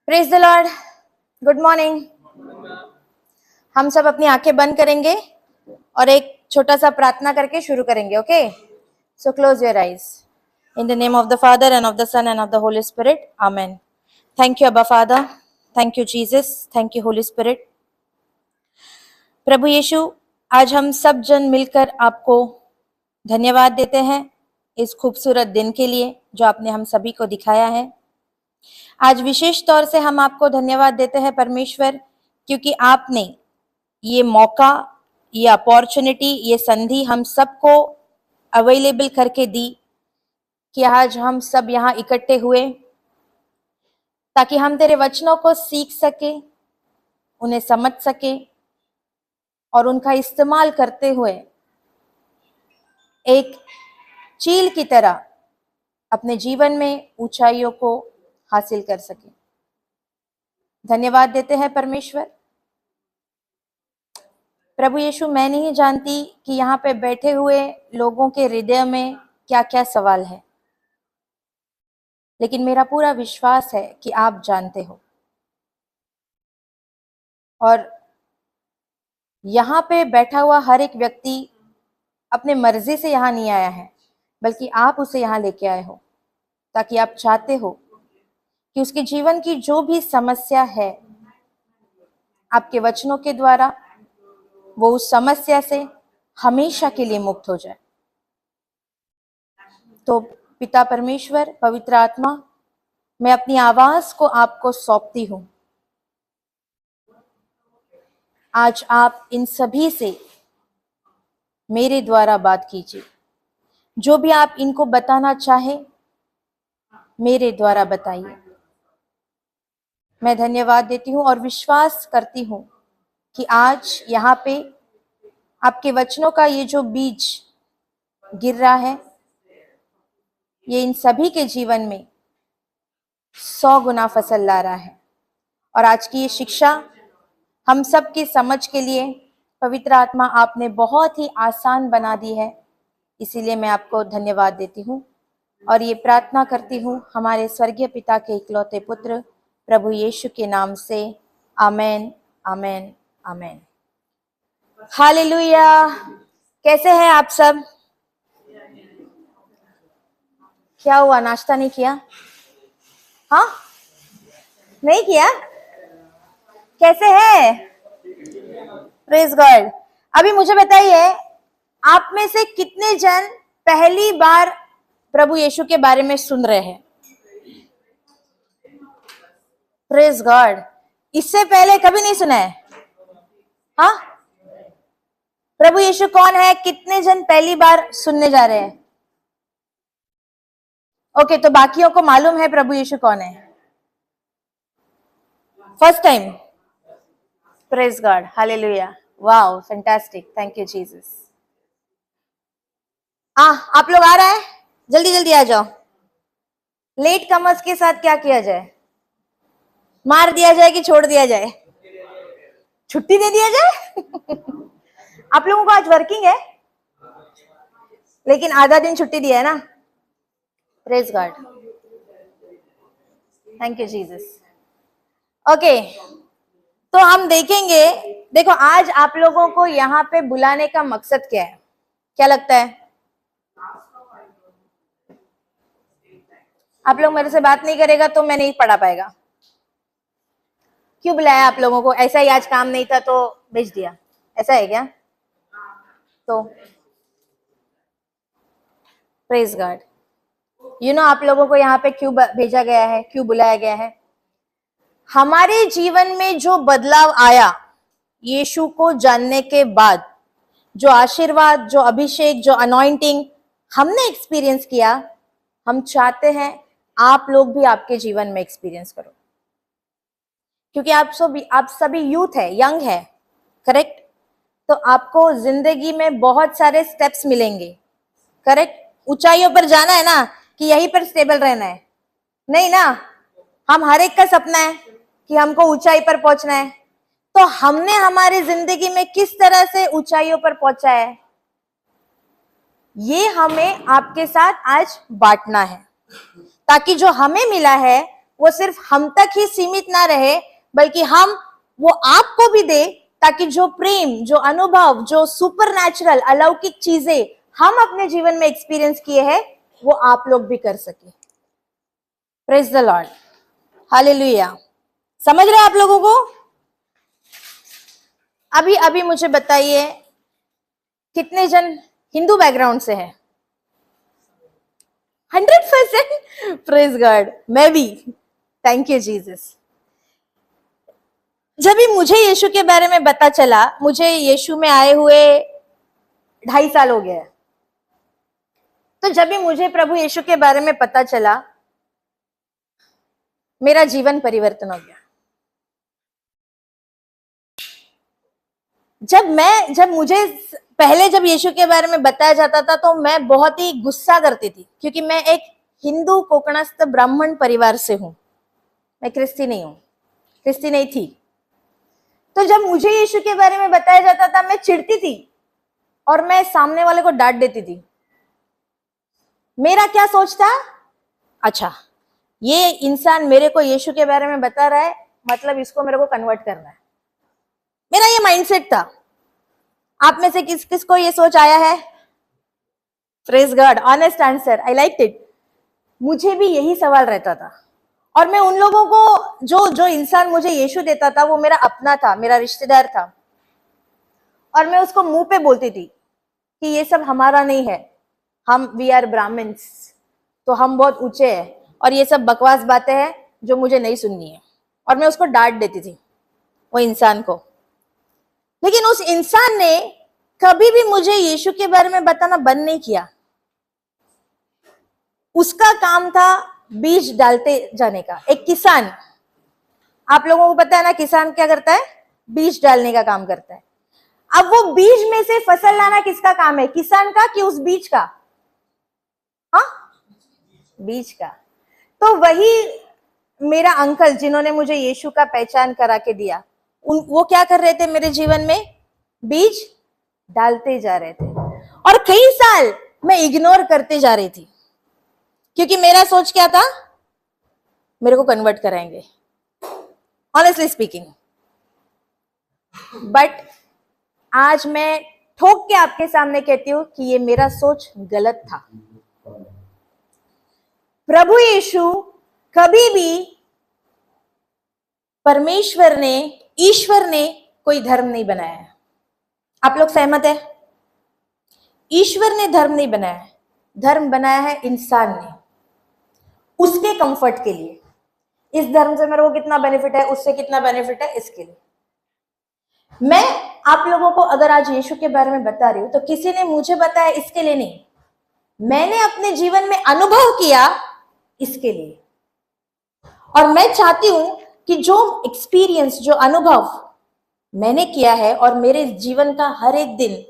Praise the Lord. Good morning. हम सब अपनी आंखें बंद करेंगे और एक छोटा सा प्रार्थना करके शुरू करेंगे। Okay, so close your eyes. In the name of the father and of the son and of the holy spirit, amen. Thank you अब्बा father, thank you Jesus, thank you holy spirit. प्रभु यीशु, आज हम सब जन मिलकर आपको धन्यवाद देते हैं इस खूबसूरत दिन के लिए जो आपने हम सभी को दिखाया है। आज विशेष तौर से हम आपको धन्यवाद देते हैं परमेश्वर, क्योंकि आपने ये मौका, ये अपॉर्चुनिटी, ये संधि हम सबको अवेलेबल करके दी कि आज हम सब यहाँ इकट्ठे हुए ताकि हम तेरे वचनों को सीख सके, उन्हें समझ सके और उनका इस्तेमाल करते हुए एक चील की तरह अपने जीवन में ऊंचाइयों को हासिल कर सके। धन्यवाद देते हैं परमेश्वर। प्रभु यीशु, मैं नहीं जानती कि यहाँ पे बैठे हुए लोगों के हृदय में क्या क्या सवाल है, लेकिन मेरा पूरा विश्वास है कि आप जानते हो। और यहाँ पे बैठा हुआ हर एक व्यक्ति अपने मर्जी से यहाँ नहीं आया है, बल्कि आप उसे यहाँ लेके आए हो ताकि आप चाहते हो कि उसके जीवन की जो भी समस्या है, आपके वचनों के द्वारा वो उस समस्या से हमेशा के लिए मुक्त हो जाए। तो पिता परमेश्वर, पवित्र आत्मा, मैं अपनी आवाज को आपको सौंपती हूं। आज आप इन सभी से मेरे द्वारा बात कीजिए। जो भी आप इनको बताना चाहे, मेरे द्वारा बताइए। मैं धन्यवाद देती हूँ और विश्वास करती हूँ कि आज यहाँ पे आपके वचनों का ये जो बीज गिर रहा है, ये इन सभी के जीवन में 100 गुना फसल ला रहा है। और आज की ये शिक्षा हम सब की समझ के लिए पवित्र आत्मा आपने बहुत ही आसान बना दी है, इसीलिए मैं आपको धन्यवाद देती हूँ और ये प्रार्थना करती हूँ हमारे स्वर्गीय पिता के इकलौते पुत्र प्रभु यीशु के नाम से, आमेन, आमेन, आमेन। हालेलुया। कैसे हैं आप सब? क्या हुआ, नाश्ता नहीं किया? हाँ, नहीं किया? कैसे है? Praise God. अभी मुझे बताइए, आप में से कितने जन पहली बार प्रभु यीशु के बारे में सुन रहे हैं? Praise God. इससे पहले कभी नहीं सुना है? हाँ, प्रभु यीशु कौन है? कितने जन पहली बार सुनने जा रहे हैं? ओके, तो बाकियों को मालूम है प्रभु यीशु कौन है? First time? Praise God, hallelujah, wow, fantastic, thank you Jesus. आप लोग आ रहा है? जल्दी जल्दी आ जाओ। लेट कमर्स के साथ क्या किया जाए? मार दिया जाए कि छोड़ दिया जाए? छुट्टी दे दिया जाए? आप लोगों को आज वर्किंग है, लेकिन आधा दिन छुट्टी दिया है ना? Praise God, thank you Jesus. Okay, तो हम देखेंगे। देखो, आज आप लोगों को यहाँ पे बुलाने का मकसद क्या है? क्या लगता है? आप लोग मेरे से बात नहीं करेगा तो मैं नहीं पढ़ा पाएगा। क्यों बुलाया आप लोगों को? ऐसा ही आज काम नहीं था तो भेज दिया, ऐसा है क्या? तो प्रेज गॉड। आप लोगों को यहाँ पे क्यों भेजा गया है, क्यों बुलाया गया है? हमारे जीवन में जो बदलाव आया यीशु को जानने के बाद, जो आशीर्वाद, जो अभिषेक, जो अनॉइंटिंग हमने एक्सपीरियंस किया, हम चाहते हैं आप लोग भी आपके जीवन में एक्सपीरियंस करो, क्योंकि आप सभी यूथ है, यंग है, करेक्ट? तो आपको जिंदगी में बहुत सारे स्टेप्स मिलेंगे, करेक्ट? ऊंचाइयों पर जाना है ना कि यहीं पर स्टेबल रहना है? नहीं ना। हम हर एक का सपना है कि हमको ऊंचाई पर पहुंचना है। तो हमने हमारी जिंदगी में किस तरह से ऊंचाइयों पर पहुंचा है, ये हमें आपके साथ आज बांटना है, ताकि जो हमें मिला है वो सिर्फ हम तक ही सीमित ना रहे, बल्कि हम वो आपको भी दे, ताकि जो प्रेम, जो अनुभव, जो सुपर नेचुरल अलौकिक चीजें हम अपने जीवन में एक्सपीरियंस किए हैं, वो आप लोग भी कर सके। Praise the Lord, hallelujah. समझ रहे आप लोगों को? अभी अभी मुझे बताइए, कितने जन हिंदू बैकग्राउंड से हैं? 100%। प्रेज गॉड, मैं भी। Thank you Jesus. जब भी मुझे यीशु के बारे में पता चला, मुझे यीशु में आए हुए 2.5 साल हो गया है, तो जब भी मुझे प्रभु यीशु के बारे में पता चला, मेरा जीवन परिवर्तन हो गया। जब मुझे पहले जब यीशु के बारे में बताया जाता था, तो मैं बहुत ही गुस्सा करती थी, क्योंकि मैं एक हिंदू कोकणस्थ ब्राह्मण परिवार से हूं। मैं क्रिस्ती नहीं हूं, क्रिस्ती नहीं थी। तो जब मुझे यीशु के बारे में बताया जाता था, मैं चिढ़ती थी और मैं सामने वाले को डांट देती थी। मेरा क्या सोच था? अच्छा, ये इंसान मेरे को यीशु के बारे में बता रहा है, मतलब इसको मेरे को कन्वर्ट करना है। मेरा ये माइंडसेट था। आप में से किस किस को ये सोच आया है? Praise God, honest answer, I liked it. मुझे भी यही सवाल रहता था, और मैं उन लोगों को, जो इंसान मुझे यीशु देता था, वो मेरा अपना था, मेरा रिश्तेदार था, और मैं उसको मुंह पे बोलती थी कि ये सब हमारा नहीं है, वी आर ब्राह्मण्स, तो हम बहुत ऊंचे हैं, और ये सब बकवास बातें हैं जो मुझे नहीं सुननी है। और मैं उसको डांट देती थी, वो इंसान को। लेकिन उस इंसान ने कभी भी मुझे यीशु के बारे में बताना बंद नहीं किया। उसका काम था बीज डालते जाने का। एक किसान, आप लोगों को पता है ना, किसान क्या करता है? बीज डालने का काम करता है। अब वो बीज में से फसल लाना किसका काम है? किसान का कि उस बीज का? हाँ, बीज का। तो वही मेरा अंकल, जिन्होंने मुझे यीशु का पहचान करा के दिया, वो क्या कर रहे थे मेरे जीवन में? बीज डालते जा रहे थे। और कई साल मैं इग्नोर करते जा रही थी, क्योंकि मेरा सोच क्या था? मेरे को कन्वर्ट कराएंगे, ऑनेस्टली स्पीकिंग। बट आज मैं ठोक के आपके सामने कहती हूं कि ये मेरा सोच गलत था। प्रभु यीशु कभी भी, परमेश्वर ने, ईश्वर ने कोई धर्म नहीं बनाया है। आप लोग सहमत है? ईश्वर ने धर्म नहीं बनाया है, धर्म बनाया है इंसान ने, उसके कंफर्ट के लिए। इस धर्म से मेरे को कितना बेनिफिट है, उससे कितना बेनिफिट है, इसके लिए। मैं आप लोगों को अगर आज यीशु के बारे में बता रही हूं, तो किसी ने मुझे बताया इसके लिए नहीं, मैंने अपने जीवन में अनुभव किया इसके लिए। और मैं चाहती हूं कि जो एक्सपीरियंस, जो अनुभव मैंने किया है, और मेरे जीवन का हर एक दिन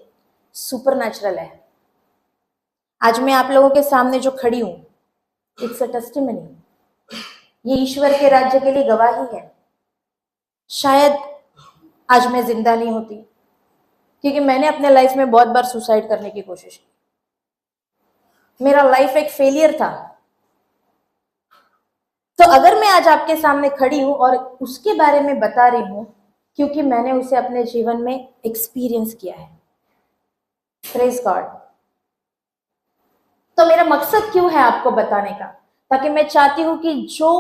सुपरनैचुरल है। आज मैं आप लोगों के सामने जो खड़ी हूं, इट्स अ टेस्टिमनी। ये ईश्वर के राज्य के लिए गवाही है। शायद आज मैं जिंदा नहीं होती, क्योंकि मैंने अपने लाइफ में बहुत बार सुसाइड करने की कोशिश की। मेरा लाइफ एक फेलियर था। तो अगर मैं आज आपके सामने खड़ी हूं और उसके बारे में बता रही हूं, क्योंकि मैंने उसे अपने जीवन में एक्सपीरियंस किया है। Praise God. तो मेरा मकसद क्यों है आपको बताने का? ताकि मैं चाहती हूं कि जो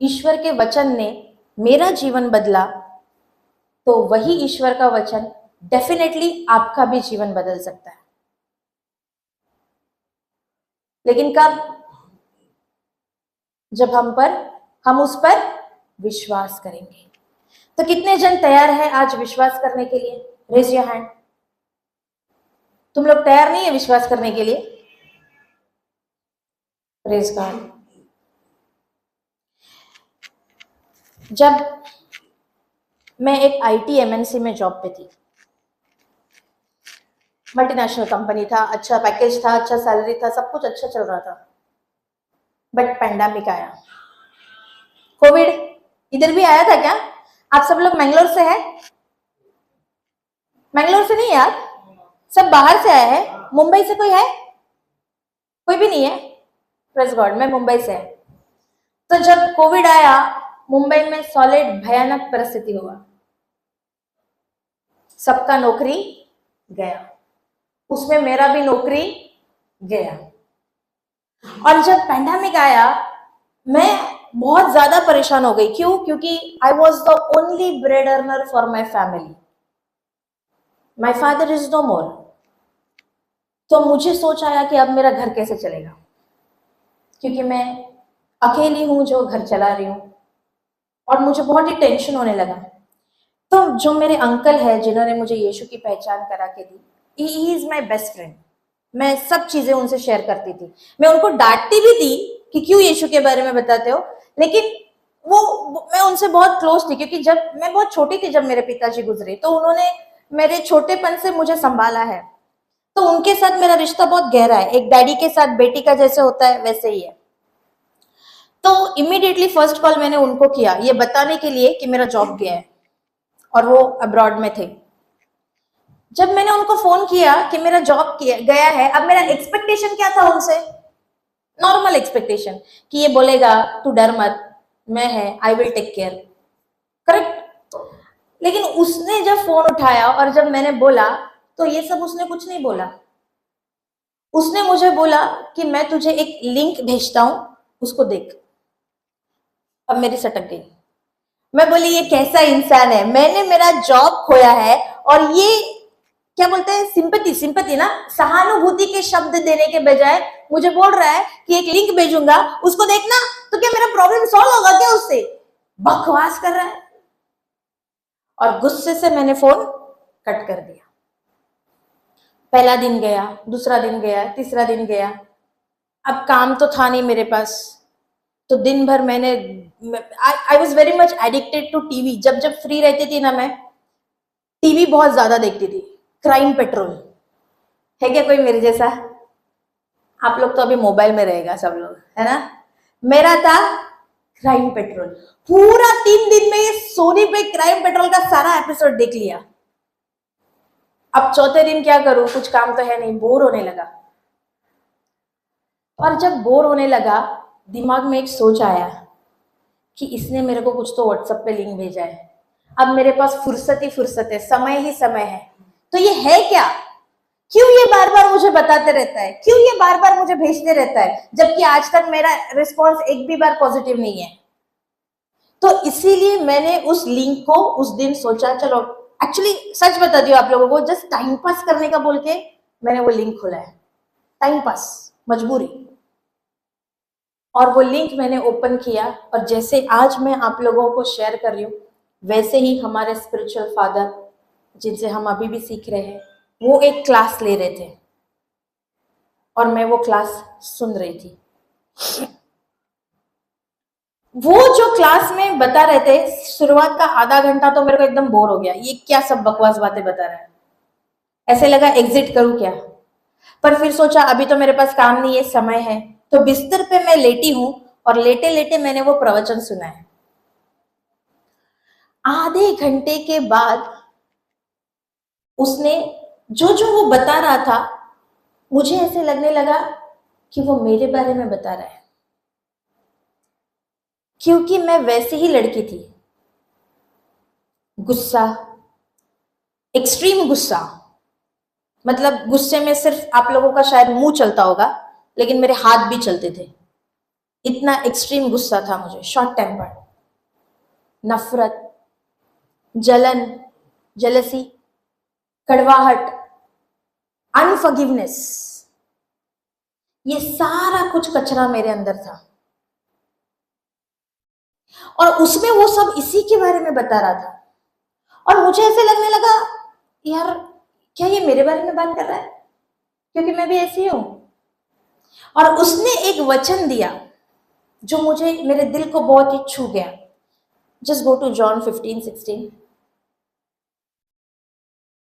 ईश्वर के वचन ने मेरा जीवन बदला, तो वही ईश्वर का वचन डेफिनेटली आपका भी जीवन बदल सकता है। लेकिन कब? जब हम उस पर विश्वास करेंगे। तो कितने जन तैयार हैं आज विश्वास करने के लिए? Raise your hand. तुम लोग तैयार नहीं है विश्वास करने के लिए? Praise God. जब मैं एक आईटी एमएनसी में जॉब पे थी, मल्टीनेशनल कंपनी था, अच्छा पैकेज था, अच्छा सैलरी था, सब कुछ अच्छा चल रहा था। बट पैंडेमिक आया, कोविड। इधर भी आया था क्या? आप सब लोग मैंगलोर से है? मैंगलोर से नहीं यार, सब बाहर से आए हैं। मुंबई से कोई है? कोई भी नहीं है? प्रेज गॉड, मैं मुंबई से है। तो जब कोविड आया, मुंबई में सॉलिड भयानक परिस्थिति हुआ, सबका नौकरी गया, उसमें मेरा भी नौकरी गया। और जब पैंडेमिक आया, मैं बहुत ज्यादा परेशान हो गई। क्यों? क्योंकि I was the only bread earner for my family. My father is no more. तो मुझे सोच आया कि अब मेरा घर कैसे चलेगा, क्योंकि मैं अकेली हूं जो घर चला रही हूं, और मुझे बहुत ही टेंशन होने लगा। तो जो मेरे अंकल है जिन्होंने मुझे यीशु की पहचान करा के दी, he is my best friend. मैं सब चीजें उनसे शेयर करती थी। मैं उनको डांटती भी थी कि क्यों यीशु के बारे में बताते हो, लेकिन मैं उनसे बहुत क्लोज थी, क्योंकि जब मैं बहुत छोटी थी, जब मेरे पिताजी गुजरे, तो उन्होंने मेरे छोटेपन से मुझे संभाला है। तो उनके साथ मेरा रिश्ता बहुत गहरा है। एक डैडी के साथ बेटी का जैसे होता है वैसे ही है। तो इमीडिएटली फर्स्ट कॉल मैंने उनको किया, ये बताने के लिए कि मेरा जॉब गया है, और वो अब्रॉड में थे। जब मैंने उनको फोन किया कि मेरा जॉब गया है, अब मेरा एक्सपेक्टेशन क्या था उनसे? नॉर्मल एक्सपेक्टेशन कि ये बोलेगा तू डर मत, मैं है, I will take care, correct. लेकिन उसने जब फोन उठाया और जब मैंने बोला, तो ये सब उसने कुछ नहीं बोला। उसने मुझे बोला कि मैं तुझे एक लिंक भेजता हूं, उसको देख। अब मेरी सटक गई। मैं बोली ये कैसा इंसान है? मैंने मेरा जॉब खोया है, और ये क्या बोलते हैं, सिंपैथी ना, सहानुभूति के शब्द देने के बजाय मुझे बोल रहा है कि एक लिंक भेजूंगा, उसको देखना, तो क्या मेरा प्रॉब्लम सॉल्व होगा क्या उससे? बकवास कर रहा है। और गुस्से से मैंने फोन कट कर दिया। पहला दिन गया, दूसरा दिन गया, तीसरा दिन गया। अब काम तो था नहीं मेरे पास, तो दिन भर मैंने I was very much addicted to TV. जब जब फ्री रहती थी ना, मैं टीवी बहुत ज्यादा देखती थी। क्राइम पेट्रोल है क्या कोई मेरे जैसा? आप लोग तो अभी मोबाइल में रहेगा सब लोग, है ना? मेरा था क्राइम पेट्रोल। पूरा 3 दिन में ये सोनी पे क्राइम पेट्रोल का सारा एपिसोड देख लिया। अब चौथे दिन क्या करूं, कुछ काम तो है नहीं, बोर होने लगा। और जब बोर होने लगा, दिमाग में एक सोच आया कि इसने मेरे को कुछ तो व्हाट्सएप पे लिंक भेजा है। अब मेरे पास फुर्सत ही फुर्सत है, समय ही समय है, तो ये है क्या? क्यों ये बार बार मुझे बताते रहता है? क्यों ये बार बार मुझे भेजते रहता है, जबकि आज तक मेरा रिस्पॉन्स एक भी बार पॉजिटिव नहीं है? तो इसीलिए मैंने उस लिंक को उस दिन सोचा, चलो, एक्चुअली सच बता दियो आप लोगों को, जस्ट टाइम पास करने का बोल के मैंने वो लिंक खोला है। टाइम पास, मजबूरी। और वो लिंक मैंने ओपन किया, और जैसे आज मैं आप लोगों को शेयर कर रही हूँ, वैसे ही हमारे स्पिरिचुअल फादर, जिनसे हम अभी भी सीख रहे हैं, वो एक क्लास ले रहे थे, और मैं वो क्लास सुन रही थी। वो जो क्लास में बता रहे थे, शुरुआत का आधा घंटा तो मेरे को एकदम बोर हो गया। ये क्या सब बकवास बातें बता रहा है, ऐसे लगा एग्जिट करूं क्या। पर फिर सोचा अभी तो मेरे पास काम नहीं है, समय है, तो बिस्तर पे मैं लेटी हूं, और लेटे लेटे मैंने वो प्रवचन सुना है। आधे घंटे के बाद उसने जो जो वो बता रहा था, मुझे ऐसे लगने लगा कि वो मेरे बारे में बता रहा है, क्योंकि मैं वैसी ही लड़की थी। गुस्सा, एक्सट्रीम गुस्सा, मतलब गुस्से में सिर्फ आप लोगों का शायद मुंह चलता होगा, लेकिन मेरे हाथ भी चलते थे। इतना एक्सट्रीम गुस्सा था मुझे। शॉर्ट टेम्पर, नफरत, जलन, जेलसी, कड़वाहट, अनफॉरगिवनेस, ये सारा कुछ कचरा मेरे अंदर था। और उसमें वो सब इसी के बारे में बता रहा था, और मुझे ऐसे लगने लगा, यार क्या ये मेरे बारे में बात कर रहा है, क्योंकि मैं भी ऐसी हूं। और उसने एक वचन दिया जो मुझे, मेरे दिल को बहुत ही छू गया। Just go to John 15:16।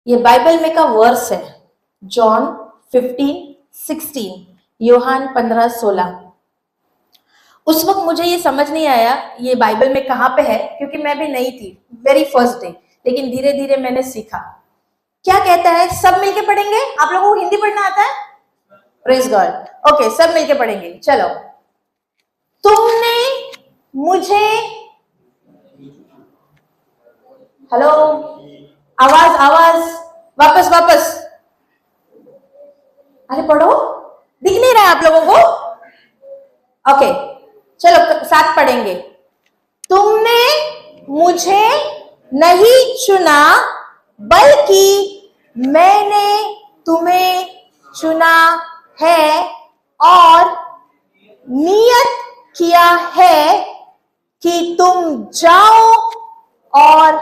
ये बाइबल में का वर्स है, जॉन 15:16, योहान 15:16। उस वक्त मुझे ये समझ नहीं आया ये बाइबल में कहां पे है, क्योंकि मैं भी नई थी, वेरी फर्स्ट डे। लेकिन धीरे धीरे मैंने सीखा। क्या कहता है, सब मिलके पढ़ेंगे? आप लोगों को हिंदी पढ़ना आता है? Praise God. ओके, सब मिलके पढ़ेंगे, चलो। तुमने मुझे, हेलो, आवाज आवाज, वापस वापस, अरे पढ़ो, दिख नहीं रहा है आप लोगों को? ओके, चलो साथ पढ़ेंगे। तुमने मुझे नहीं चुना, बल्कि मैंने तुम्हें चुना है और नियत किया है कि तुम जाओ और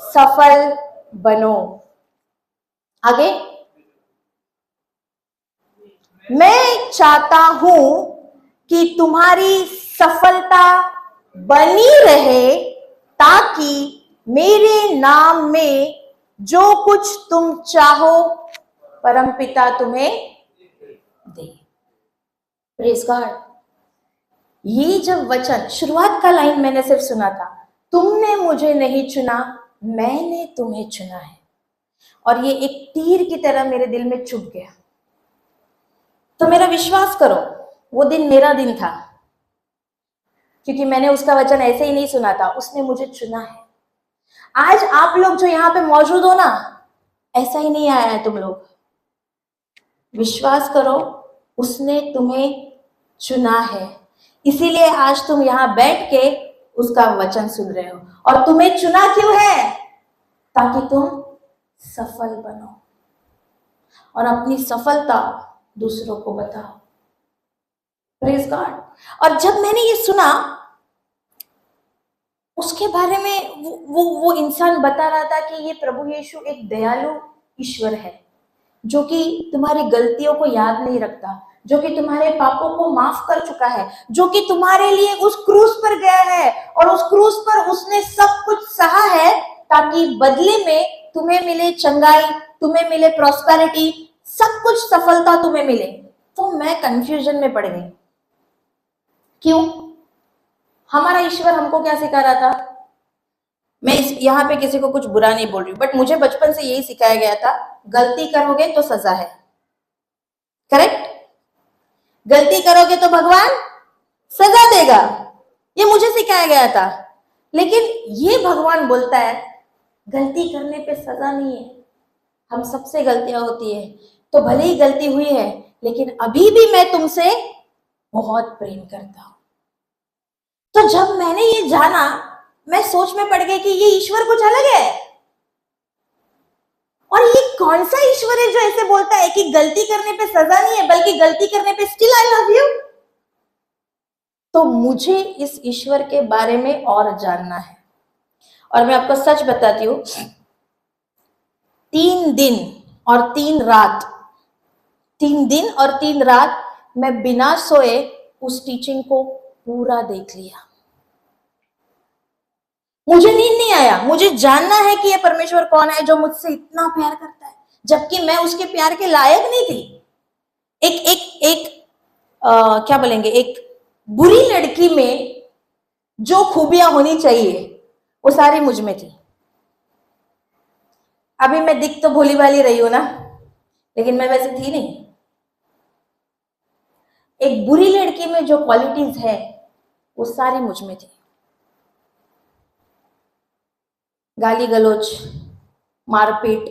सफल बनो। आगे, मैं चाहता हूं कि तुम्हारी सफलता बनी रहे, ताकि मेरे नाम में जो कुछ तुम चाहो परमपिता तुम्हें दे। Praise God. ये जब वचन, शुरुआत का लाइन मैंने सिर्फ सुना था, तुमने मुझे नहीं चुना, मैंने तुम्हें चुना है, और ये एक तीर की तरह मेरे दिल में चुभ गया। तो मेरा विश्वास करो, वो दिन मेरा दिन था, क्योंकि मैंने उसका वचन ऐसे ही नहीं सुना था, उसने मुझे चुना है। आज आप लोग जो यहाँ पे मौजूद हो ना, ऐसा ही नहीं आया है तुम लोग। विश्वास करो, उसने तुम्हें चुना है, इसीलिए आज तुम यहाँ बैठ के उसका वचन सुन रहे हो। और तुम्हें चुना क्यों है? ताकि तुम सफल बनो और अपनी सफलता दूसरों को बताओ। Praise God. और जब मैंने ये सुना, उसके बारे में वो इंसान बता रहा था कि ये प्रभु यीशु एक दयालु ईश्वर है, जो कि तुम्हारी गलतियों को याद नहीं रखता, जो कि तुम्हारे पापों को माफ कर चुका है, जो कि तुम्हारे लिए उस क्रूस पर गया है और उस क्रूस पर उसने सब कुछ सहा है, ताकि बदले में तुम्हें मिले चंगाई, तुम्हें मिले प्रॉस्पेरिटी, सब कुछ सफलता तुम्हें मिले। तो मैं कंफ्यूजन में पड़ गई। क्यों? हमारा ईश्वर हमको क्या सिखा रहा था? मैं यहाँ पे किसी को कुछ बुरा नहीं बोल रही हूँ, बट मुझे बचपन से यही सिखाया गया था, गलती करोगे तो सजा है। करेक्ट? गलती करोगे तो भगवान सजा देगा, ये मुझे सिखाया गया था। लेकिन ये भगवान बोलता है, गलती करने पे सजा नहीं है। हम सबसे गलतियां होती है, तो भले ही गलती हुई है, लेकिन अभी भी मैं तुमसे बहुत प्रेम करता हूं। तो जब मैंने ये जाना, मैं सोच में पड़ गई कि ये ईश्वर कुछ अलग है। और ये कौन सा ईश्वर है जो ऐसे बोलता है कि गलती करने पे सजा नहीं है, बल्कि गलती करने पे स्टिल आई लव यू? तो मुझे इस ईश्वर के बारे में और जानना है। और मैं आपको सच बताती हूं, 3 दिन और 3 रात, 3 दिन और 3 रात मैं बिना सोए उस टीचिंग को पूरा देख लिया। मुझे नींद नहीं आया। मुझे जानना है कि ये परमेश्वर कौन है जो मुझसे इतना प्यार करता है, जबकि मैं उसके प्यार के लायक नहीं थी। क्या बोलेंगे, एक बुरी लड़की में जो खूबियां होनी चाहिए वो सारी मुझ में थी। अभी मैं दिख तो भोली भाली रही हूं ना, लेकिन मैं वैसे थी नहीं। एक बुरी लड़की में जो क्वालिटीज है वो सारी मुझ में थी। गाली गलौज, मारपीट,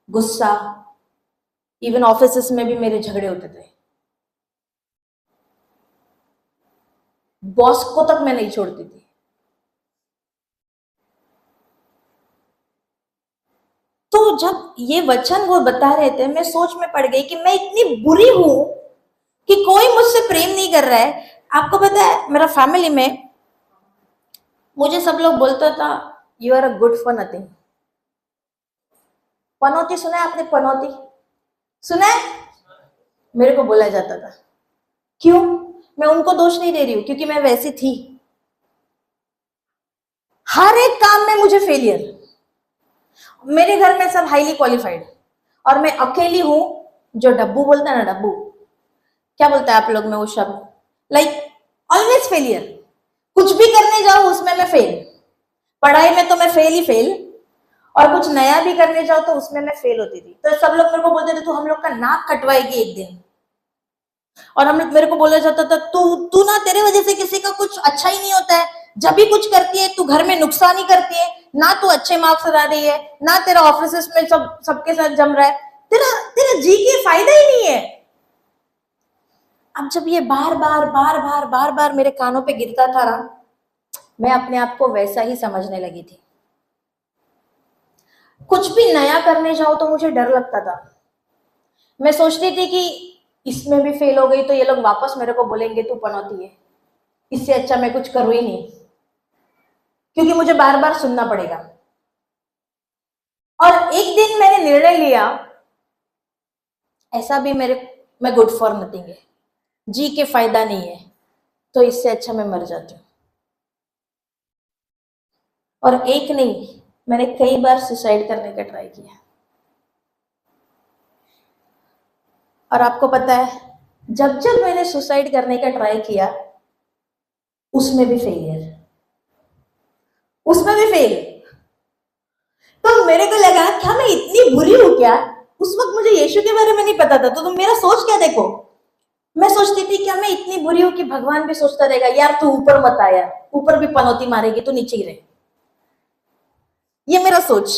गुस्सा, इवन ऑफिस में भी मेरे झगड़े होते थे। बॉस को तक मैं नहीं छोड़ती थी। तो जब ये वचन वो बता रहे थे, मैं सोच में पड़ गई कि मैं इतनी बुरी हूं कि कोई मुझसे प्रेम नहीं कर रहा है। आपको पता है, मेरा फैमिली में मुझे सब लोग बोलता था, you are a good for nothing. पनौती सुना है आपने? पनौती सुना है? मेरे को बोला जाता था। क्यों? मैं उनको दोष नहीं दे रही हूं, क्योंकि मैं वैसी थी। हर एक काम में मुझे फेलियर। मेरे घर में सब हाईली क्वालिफाइड, और मैं अकेली हूं जो डब्बू बोलता है ना, डब्बू क्या बोलता है आप लोग में वो शब्द, लाइक ऑलवेज फेलियर। कुछ भी करने जाओ उसमें मैं फेल। पढ़ाई में तो मैं फेल ही फेल, और कुछ नया भी करने जाओ तो उसमें मैं फेल होती थी। तो सब लोग मेरे को बोलते थे, तू हम लोग का नाक कटवाएगी एक दिन। और हम मेरे को बोला जाता था तू तू ना, तेरे वजह से किसी का कुछ अच्छा ही नहीं होता है, जब भी कुछ करती है तू घर में नुकसान ही करती है, ना तू अच्छे मार्क्स ला रही है, ना तेरा ऑफिस में सबके साथ जम रहा है, तेरा तेरा जी के फायदा ही नहीं है। अब जब ये बार बार बार बार बार बार मेरे कानों पे गिरता था ना, मैं अपने आप को वैसा ही समझने लगी थी। कुछ भी नया करने जाओ तो मुझे डर लगता था। मैं सोचती थी कि इसमें भी फेल हो गई तो ये लोग वापस मेरे को बोलेंगे तू पनौती है, इससे अच्छा मैं कुछ करूँ ही नहीं, क्योंकि मुझे बार बार सुनना पड़ेगा। और एक दिन मैंने निर्णय लिया, ऐसा भी मैं गुड फॉर नथिंग है, जी के फायदा नहीं है, तो इससे अच्छा मैं मर जाती हूँ। और एक नहीं, मैंने कई बार सुसाइड करने का ट्राई किया। और आपको पता है, जब जब मैंने सुसाइड करने का ट्राई किया, उसमें भी फेलियर, उसमें भी फेल। तो मेरे को लगा क्या मैं इतनी बुरी हूं क्या? उस वक्त मुझे यीशु के बारे में नहीं पता था, तो तुम मेरा सोच क्या देखो। मैं सोचती थी क्या मैं इतनी बुरी हूं कि भगवान भी सोचता रहेगा यार तू ऊपर मत आ, यार ऊपर भी पनौती मारेगी तो नीचे ही रहे। ये मेरा सोच।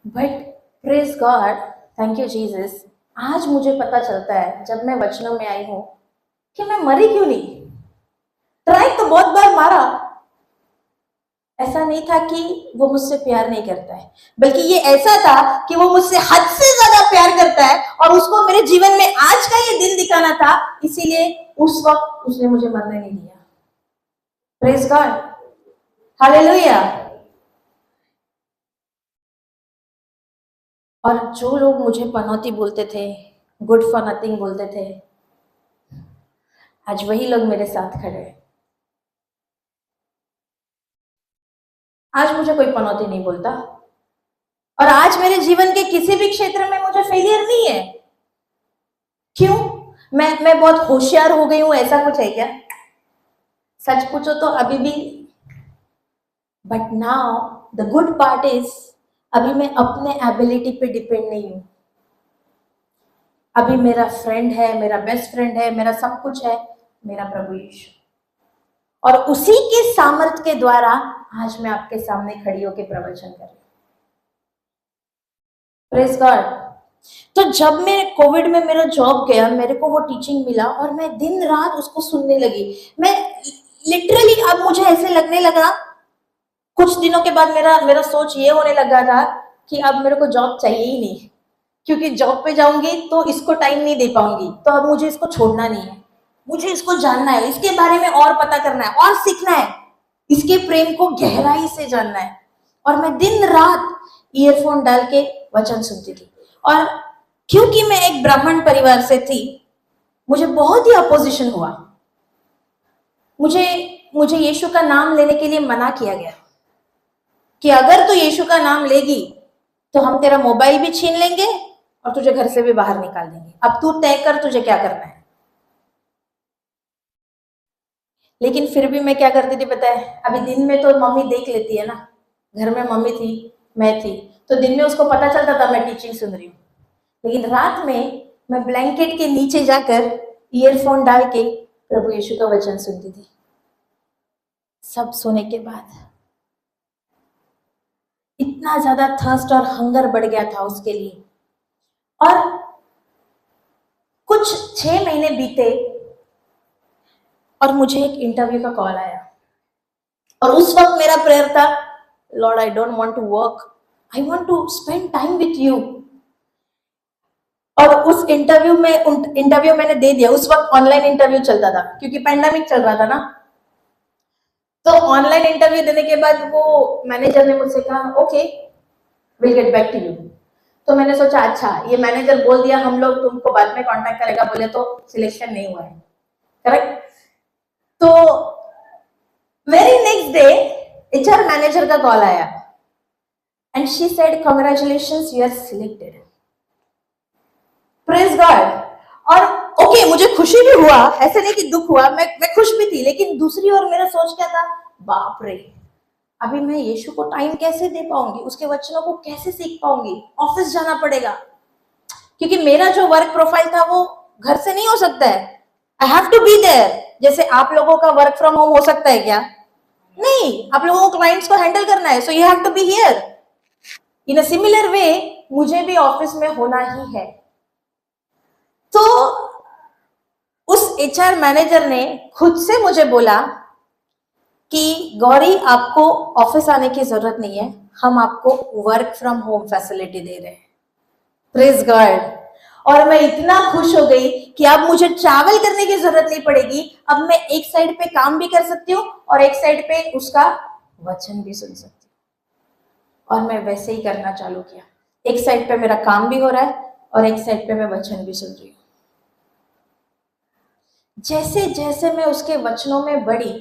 But praise God, thank you Jesus, आज मुझे पता चलता है जब मैं वचनों में आई हूं कि मैं मरी क्यों नहीं। ट्राई तो बहुत बार मारा, ऐसा नहीं था कि वो मुझसे प्यार नहीं करता है, बल्कि ये ऐसा था कि वो मुझसे हद से ज्यादा प्यार करता है और उसको मेरे जीवन में आज का ये दिन दिखाना था, इसीलिए उस वक्त उसने मुझे मरने नहीं दिया। Praise God, hallelujah. और जो लोग मुझे पनौती बोलते थे, गुड फॉर नथिंग बोलते थे, आज वही लोग मेरे साथ खड़े हैं। आज मुझे कोई पनौती नहीं बोलता, और आज मेरे जीवन के किसी भी क्षेत्र में मुझे फेलियर नहीं है। क्यों? मैं बहुत होशियार हो गई हूं, ऐसा कुछ है क्या? सच पूछो तो अभी भी। But now the good part is, अभी मैं अपने एबिलिटी पे डिपेंड नहीं हूं। अभी मेरा फ्रेंड है, मेरा बेस्ट फ्रेंड है, मेरा सब कुछ है, मेरा प्रभु यीशु। और उसी के सामर्थ्य के द्वारा आज मैं आपके सामने खड़ी होकर प्रवचन कर रही हूं। Praise God. तो जब मैं कोविड में मेरा जॉब गया, मेरे को वो टीचिंग मिला और मैं दिन रात उसको सुनने लगी। मैं लिटरली, अब मुझे ऐसे लगने लगा, कुछ दिनों के बाद मेरा मेरा सोच ये होने लगा था कि अब मेरे को जॉब चाहिए ही नहीं, क्योंकि जॉब पे जाऊंगी तो इसको टाइम नहीं दे पाऊंगी, तो अब मुझे इसको छोड़ना नहीं है, मुझे इसको जानना है, इसके बारे में और पता करना है और सीखना है, इसके प्रेम को गहराई से जानना है। और मैं दिन रात ईयरफोन डाल के वचन सुनती थी। और क्योंकि मैं एक ब्राह्मण परिवार से थी, मुझे बहुत ही अपोजिशन हुआ। मुझे मुझे यीशु का नाम लेने के लिए मना किया गया कि अगर तू यीशु का नाम लेगी तो हम तेरा मोबाइल भी छीन लेंगे और तुझे घर से भी बाहर निकाल देंगे, अब तू तय कर तुझे क्या करना है। लेकिन फिर भी मैं क्या करती थी पता है? अभी दिन में तो मम्मी देख लेती है ना, घर में मम्मी थी, मैं थी, तो दिन में उसको पता चलता था मैं टीचिंग सुन रही हूँ, लेकिन रात में मैं ब्लैंकेट के नीचे जाकर ईयरफोन डाल के प्रभु यीशु का वचन सुनती थी। सब सोने के बाद इतना ज्यादा थर्स्ट और हंगर बढ़ गया था उसके लिए। और कुछ 6 महीने बीते और मुझे एक इंटरव्यू का कॉल आया, और उस वक्त मेरा प्रेयर था, Lord I don't want to work, I want to spend time with you. और उस इंटरव्यू मैंने दे दिया। उस वक्त ऑनलाइन इंटरव्यू चलता था क्योंकि पैंडेमिक चल रहा था ना, तो ऑनलाइन इंटरव्यू देने के बाद वो मैनेजर ने मुझसे कहा okay will get back to you. तो मैंने सोचा अच्छा, ये मैनेजर बोल दिया हम लोग तुमको बाद में कांटेक्ट करेगा, बोले तो सिलेक्शन नहीं हुआ है, करेक्ट। तो very next day HR manager का कॉल आया and she said congratulations you are selected. Praise God. और ओके, मुझे खुशी भी हुआ, ऐसे नहीं कि दुख हुआ, मैं खुश भी थी, लेकिन दूसरी ओर मेरा सोच क्या था, बाप रे अभी मैं यीशु को टाइम कैसे दे पाऊंगी, उसके वचनों को कैसे सीख पाऊंगी, ऑफिस जाना पड़ेगा, क्योंकि मेरा जो वर्क प्रोफाइल था वो घर से नहीं हो सकता है, I have to be there. जैसे आप लोगों का वर्क फ्रॉम होम हो सकता है क्या? नहीं, आप लोगों को क्लाइंट्स को हैंडल करना है, so you have to be here. In a similar way मुझे भी ऑफिस में होना ही है। तो उस एचआर मैनेजर ने खुद से मुझे बोला कि गौरी आपको ऑफिस आने की जरूरत नहीं है, हम आपको वर्क फ्रॉम होम फैसिलिटी दे रहे हैं। Praise God. और मैं इतना खुश हो गई कि अब मुझे ट्रैवल करने की जरूरत नहीं पड़ेगी, अब मैं एक साइड पे काम भी कर सकती हूँ और एक साइड पे उसका वचन भी सुन सकती हूँ। और मैं वैसे ही करना चालू किया, एक साइड पे मेरा काम भी हो रहा है और एक साइड पे मैं वचन भी सुन रही हूँ। जैसे जैसे मैं उसके वचनों में बढ़ी,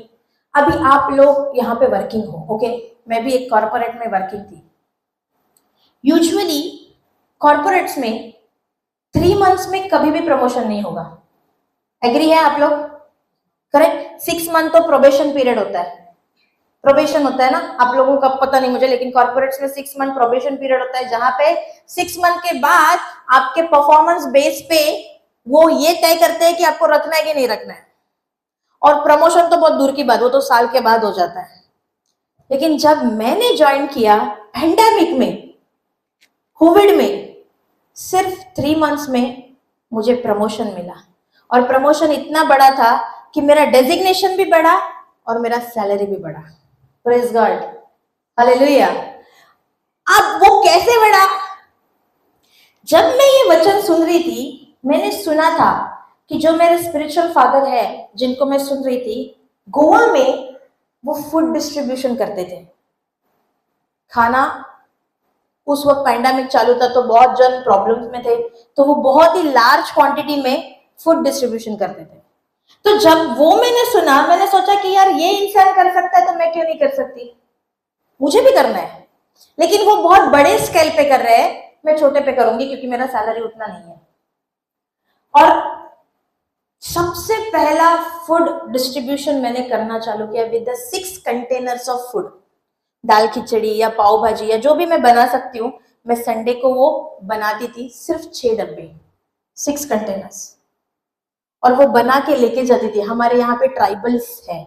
अभी आप लोग यहाँ पे वर्किंग हो, ओके, मैं भी एक कॉर्पोरेट में वर्किंग थी। यूजुअली कॉर्पोरेट्स में 3 मंथ्स में कभी भी प्रमोशन नहीं होगा, एग्री है आप लोग? करेक्ट। 6 मंथ तो प्रोबेशन पीरियड होता है, प्रोबेशन होता है ना, आप लोगों का पता नहीं मुझे, लेकिन कॉर्पोरेट्स में 6 मंथ प्रोबेशन पीरियड होता है, जहां पे 6 मंथ के बाद आपके परफॉर्मेंस बेस पे वो ये तय करते हैं कि आपको रखना है कि नहीं रखना है। और प्रमोशन तो बहुत दूर की बात, वो तो साल के बाद हो जाता है। लेकिन जब मैंने ज्वाइन किया पैंडेमिक में, कोविड में, सिर्फ 3 मंथ्स में मुझे प्रमोशन मिला। और प्रमोशन इतना बड़ा था कि मेरा डेजिग्नेशन भी बढ़ा और मेरा सैलरी भी बढ़ा। Praise God, hallelujah. अब वो कैसे बढ़ा? जब मैं ये वचन सुन रही थी, मैंने सुना था कि जो मेरे स्पिरिचुअल फादर है जिनको मैं सुन रही थी, गोवा में वो फूड डिस्ट्रीब्यूशन करते थे। खाना, उस वक्त पैंडेमिक चालू था तो बहुत जन प्रॉब्लम्स में थे, तो वो बहुत ही लार्ज क्वांटिटी में फूड डिस्ट्रीब्यूशन करते थे। तो जब वो मैंने सुना, मैंने सोचा कि यार ये इंसान कर सकता है तो मैं क्यों नहीं कर सकती, मुझे भी करना है। लेकिन वो बहुत बड़े स्केल पे कर रहे हैं, मैं छोटे पे करूंगी क्योंकि मेरा सैलरी उतना नहीं है। और सबसे पहला फूड डिस्ट्रीब्यूशन मैंने करना चालू किया with the 6 containers of food. दाल खिचड़ी या पाव भाजी या जो भी मैं बना सकती हूँ, मैं संडे को वो बनाती थी, सिर्फ 6 डब्बे, 6 कंटेनर्स, और वो बना के लेके जाती थी। हमारे यहाँ पे ट्राइबल्स है,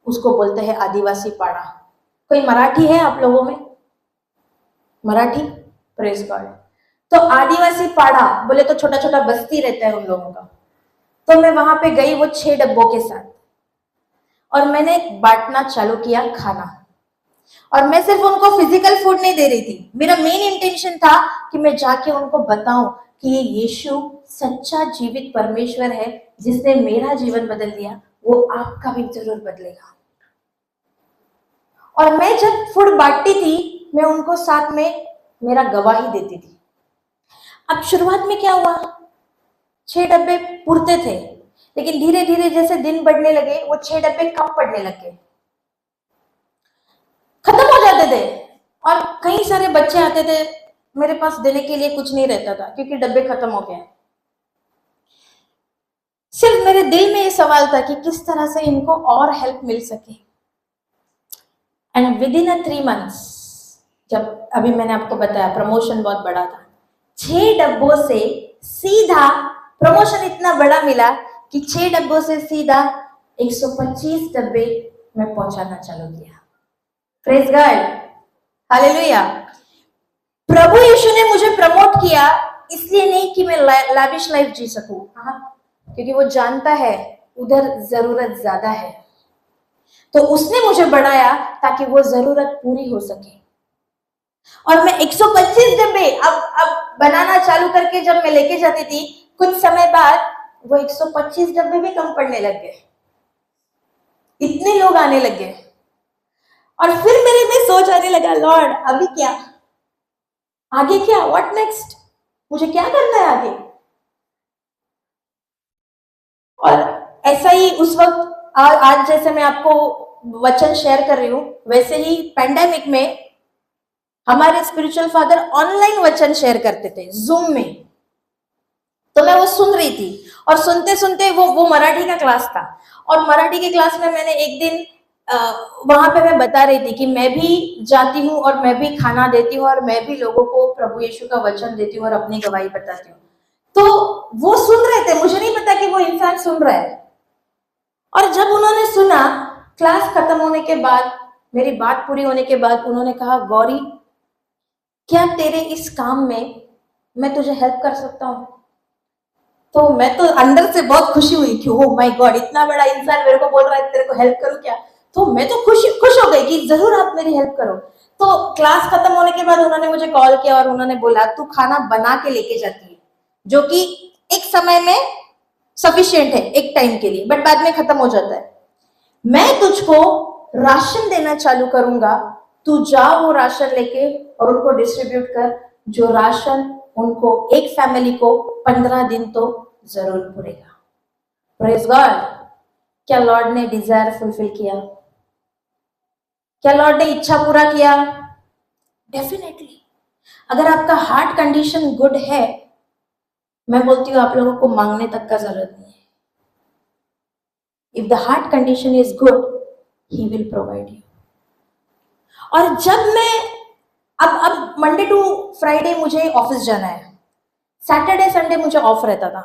उसको बोलते हैं आदिवासी पाड़ा। कोई मराठी है आप लोगों में? मराठी? Praise God. तो आदिवासी पाड़ा बोले तो छोटा छोटा बस्ती रहता है उन लोगों का। तो मैं वहां पे गई वो 6 डब्बों के साथ, और मैंने बांटना चालू किया खाना। और मैं सिर्फ उनको फिजिकल फूड नहीं दे रही थी, मेरा मेन इंटेंशन था कि मैं जाके उनको बताऊं कि ये यीशु सच्चा जीवित परमेश्वर है, जिसने मेरा जीवन बदल दिया, वो आपका भी जरूर बदलेगा। और मैं जब फूड बांटती थी, मैं उनको साथ में मेरा गवाही देती थी। अब शुरुआत में क्या हुआ, 6 डब्बे पुरते थे, लेकिन धीरे धीरे जैसे दिन बढ़ने लगे वो 6 डब्बे कम पड़ने लगे, खत्म हो जाते थे। और कई सारे बच्चे आते थे, मेरे पास देने के लिए कुछ नहीं रहता था क्योंकि डब्बे खत्म हो गए। सिर्फ मेरे दिल में ये सवाल था कि किस तरह से इनको और हेल्प मिल सके। एंड विद इन 3 मंथ्स, जब अभी मैंने आपको बताया प्रमोशन बहुत बड़ा था, 6 डब्बों से सीधा प्रमोशन इतना बड़ा मिला कि 6 डब्बों से सीधा 125 डब्बे मैं पहुंचाना चालू किया। Praise God, hallelujah. प्रभु यीशु ने मुझे प्रमोट किया इसलिए नहीं कि मैं लैविश लाइफ जी सकूं, क्योंकि वो जानता है उधर जरूरत ज्यादा है, तो उसने मुझे बढ़ाया ताकि वो जरूरत पूरी हो सके। और मैं 125 डब्बे अब बनाना चालू करके जब मैं लेके जाती थी, कुछ समय बाद वो 125 डब्बे भी कम पड़ने लग गए, इतने लोग आने लग गए। और फिर मेरे में सोच आने लगा, लॉर्ड अभी क्या, आगे क्या, व्हाट नेक्स्ट, मुझे क्या करना है आगे। और ऐसा ही उस वक्त आज जैसे मैं आपको वचन शेयर कर रही हूं, वैसे ही पैंडेमिक में हमारे स्पिरिचुअल फादर ऑनलाइन वचन शेयर करते थे जूम में। तो मैं वो सुन रही थी, और सुनते सुनते वो मराठी का क्लास था, और मराठी के क्लास में मैंने एक दिन वहां पे मैं बता रही थी कि मैं भी जाती हूँ और मैं भी खाना देती हूँ और मैं भी लोगों को प्रभु यीशु का वचन देती हूँ और अपनी गवाही बताती हूँ। तो वो सुन रहे थे, मुझे नहीं पता कि वो इंसान सुन रहा है। और जब उन्होंने सुना, क्लास खत्म होने के बाद, मेरी बात पूरी होने के बाद, उन्होंने कहा, गौरी क्या तेरे इस काम में मैं तुझे हेल्प कर सकता हूँ? तो मैं तो अंदर से बहुत खुशी हुई कि ओ माय गॉड, इतना बड़ा इंसान मेरे को बोल रहा है तेरे को हेल्प करूँ क्या। तो मैं तो खुश हो गई कि जरूर आप मेरी हेल्प करो। तो क्लास खत्म होने के बाद उन्होंने मुझे कॉल किया और उन्होंने बोला तू खाना बना के लेके जाती है, जो कि एक समय में सफिशिएंट है, एक टाइम के लिए, बट बाद में खत्म हो जाता है। मैं तुझको राशन देना चालू करूंगा, तू जा वो राशन लेके और उनको डिस्ट्रीब्यूट कर, जो राशन उनको, एक फैमिली को 15 दिन तो जरूर पूरेगा। Praise God. क्या लॉर्ड ने डिजायर फुलफिल किया? क्या लॉर्ड ने इच्छा पूरा किया? डेफिनेटली। अगर आपका हार्ट कंडीशन गुड है, मैं बोलती हूँ आप लोगों को मांगने तक का जरूरत नहीं है। If the heart condition is good, he will provide you. और जब मैं अब मंडे टू फ्राइडे मुझे ऑफिस जाना है, सैटरडे संडे मुझे ऑफ रहता था।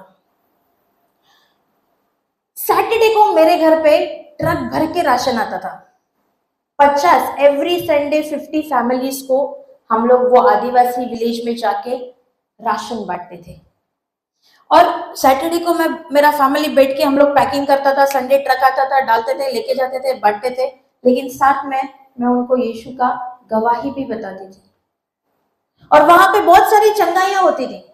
सैटरडे को मेरे घर पे ट्रक भर के राशन आता था, 50 एवरी संडे 50 फैमिलीज को हम लोग वो आदिवासी विलेज में जाके राशन बांटते थे। और सैटरडे को मैं, मेरा फैमिली बैठ के हम लोग पैकिंग करता था, संडे ट्रक आता था, डालते थे, लेके जाते थे, बांटते थे। लेकिन साथ में मैं उनको यीशु का गवाही भी बताती थी, और वहां पे बहुत सारी चंगाइयां होती थी।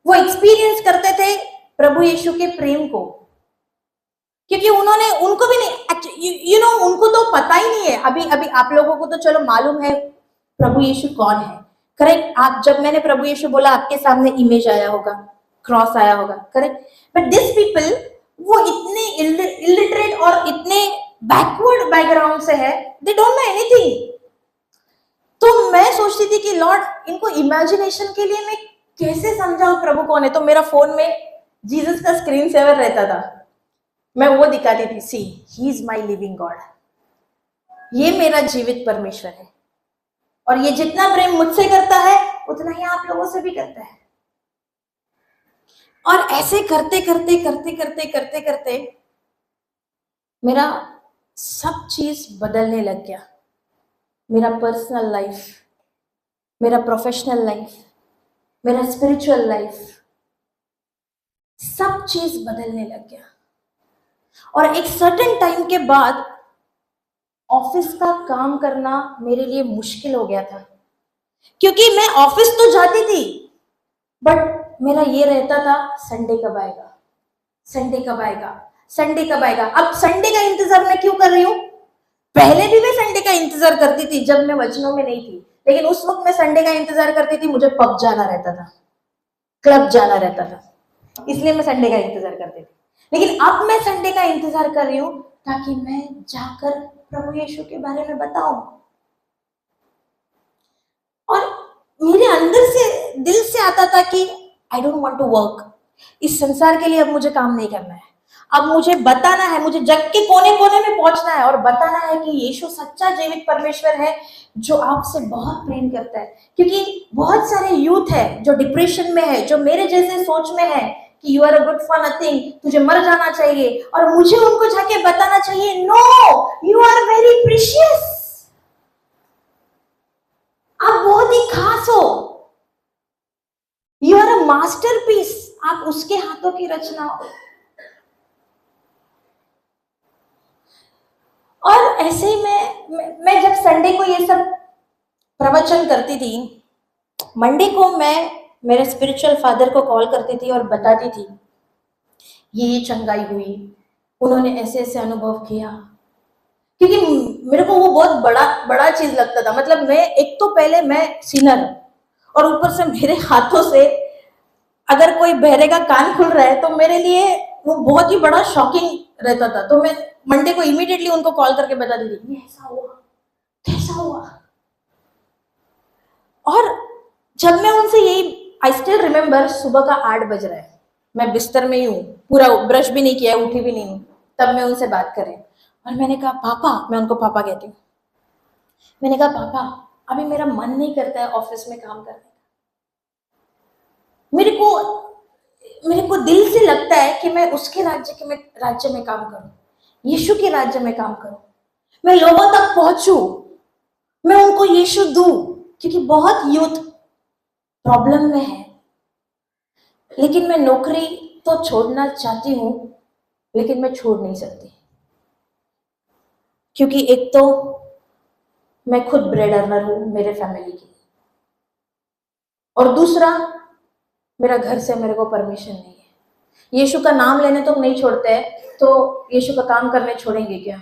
वो एक्सपीरियंस करते थे प्रभु यीशु के प्रेम को, क्योंकि उन्होंने, उनको भी नहीं, यू नो, उनको तो पता ही नहीं है। अभी अभी आप लोगों को तो चलो मालूम है प्रभु यीशु कौन है, करेक्ट। आप, जब मैंने प्रभु यीशु बोला आपके सामने इमेज आया होगा, क्रॉस आया होगा, करेक्ट। बट दिस पीपल, वो इतने इलिटरेट और इतने बैकवर्ड बैकग्राउंड से है, दे डोंट नो एनीथिंग। तो मैं सोचती थी कि लॉर्ड, इनको इमेजिनेशन के लिए मैं कैसे समझाऊं प्रभु कौन है। तो मेरा फोन में जीसस का स्क्रीन सेवर रहता था, मैं वो दिखाती थी, see he is my living God, ये मेरा जीवित परमेश्वर है, और ये जितना प्रेम मुझसे करता है उतना ही आप लोगों से भी करता है। और ऐसे करते करते करते करते करते करते मेरा सब चीज बदलने लग गया। मेरा पर्सनल लाइफ, मेरा प्रोफेशनल लाइफ, मेरा स्पिरिचुअल लाइफ, सब चीज बदलने लग गया। और एक सर्टेन टाइम के बाद ऑफिस का काम करना मेरे लिए मुश्किल हो गया था, क्योंकि मैं ऑफिस तो जाती थी, बट मेरा ये रहता था, संडे कब आएगा, संडे कब आएगा, संडे कब आएगा। अब संडे का इंतजार मैं क्यों कर रही हूँ? पहले भी मैं संडे का इंतजार करती थी जब मैं वचनों में नहीं थी, लेकिन उस वक्त मैं संडे का इंतजार करती थी, मुझे पब जाना रहता था, क्लब जाना रहता था, इसलिए मैं संडे का इंतजार करती थी। लेकिन अब मैं संडे का इंतजार कर रही हूँ ताकि मैं जाकर प्रभु यीशु के बारे में बताऊं। और मेरे अंदर से, दिल से आता था कि I don't want to work, इस संसार के लिए अब मुझे काम नहीं करना है, अब मुझे बताना है, मुझे जग के कोने कोने में पहुंचना है और बताना है कि यीशु सच्चा जीवित परमेश्वर है जो आपसे बहुत प्रेम करता है। क्योंकि बहुत सारे यूथ है जो डिप्रेशन में है, जो मेरे जैसे सोच में है कि you are a good for nothing, तुझे मर जाना चाहिए, और मुझे उनको जाके बताना चाहिए, no, you are very precious, आप बहुत ही खास हो, यू आर अ मास्टरपीस, आप उसके हाथों की रचना हो। और ऐसे ही मैं जब संडे को ये सब प्रवचन करती थी, मंडे को मैं मेरे स्पिरिचुअल फादर को कॉल करती थी और बताती थी ये चंगाई हुई, उन्होंने ऐसे ऐसे अनुभव किया। क्योंकि मेरे को वो बहुत बड़ा बड़ा चीज लगता था। मतलब मैं, एक तो पहले मैं सिनर, और ऊपर से मेरे हाथों से अगर कोई बहरे का कान खुल रहा है तो मेरे लिए वो बहुत ही बड़ा शॉकिंग रहता था। तो मैं मंडे को इमीडिएटली उनको कॉल करके बताती थी ये ऐसा हुआ, कैसा हुआ। और जब मैं उनसे यही, आई स्टिल रिमेम्बर, सुबह का 8 बज रहा है, मैं बिस्तर में ही हूँ, पूरा ब्रश भी नहीं किया, उठी भी नहीं हूँ, तब मैं उनसे बात कर रही हूँ। और मैंने कहा पापा, मैं उनको पापा कहती हूँ, मैंने कहा पापा अभी मेरा मन नहीं करता है ऑफिस में काम करने का, मेरे को दिल से लगता है कि मैं उसके राज्य में काम करूं, यीशु के राज्य में काम करूं, मैं लोगों तक पहुंचूं, मैं उनको यीशु दूं, क्योंकि बहुत यूथ प्रॉब्लम में है। लेकिन मैं नौकरी तो छोड़ना चाहती हूं, लेकिन मैं छोड़ नहीं सकती, क्योंकि एक तो मैं खुद ब्रेड अर्नर हूं मेरे फैमिली की, और दूसरा मेरा घर से मेरे को परमिशन नहीं है। यीशु का नाम लेने तो नहीं छोड़ते हैं, तो यीशु का काम करने छोड़ेंगे क्या?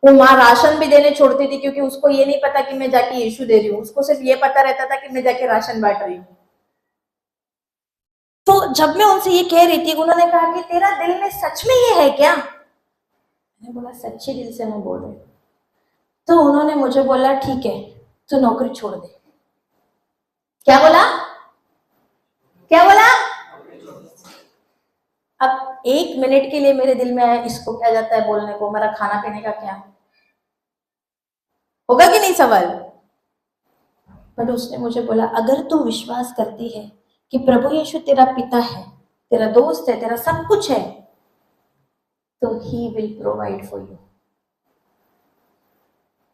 वो माँ राशन भी देने छोड़ती थी, क्योंकि उसको ये नहीं पता कि मैं जाके यीशु दे रही हूँ, उसको सिर्फ ये पता रहता था कि मैं जाके राशन बांट रही हूँ। तो जब मैं उनसे ये कह रही थी, उन्होंने कहा कि तेरा दिल में सच में ये है क्या? मैंने बोला सच्चे दिल से मैं बोल रही हूँ। तो उन्होंने मुझे बोला ठीक है, तो नौकरी छोड़ दे। क्या बोला? क्या बोला? अब 1 मिनट के लिए मेरे दिल में आया, इसको क्या जाता है बोलने को, मेरा खाना पीने का क्या होगा कि नहीं सवाल। पर उसने मुझे बोला अगर तू विश्वास करती है कि प्रभु यीशु तेरा पिता है, तेरा दोस्त है, तेरा सब कुछ है, तो he will provide for you.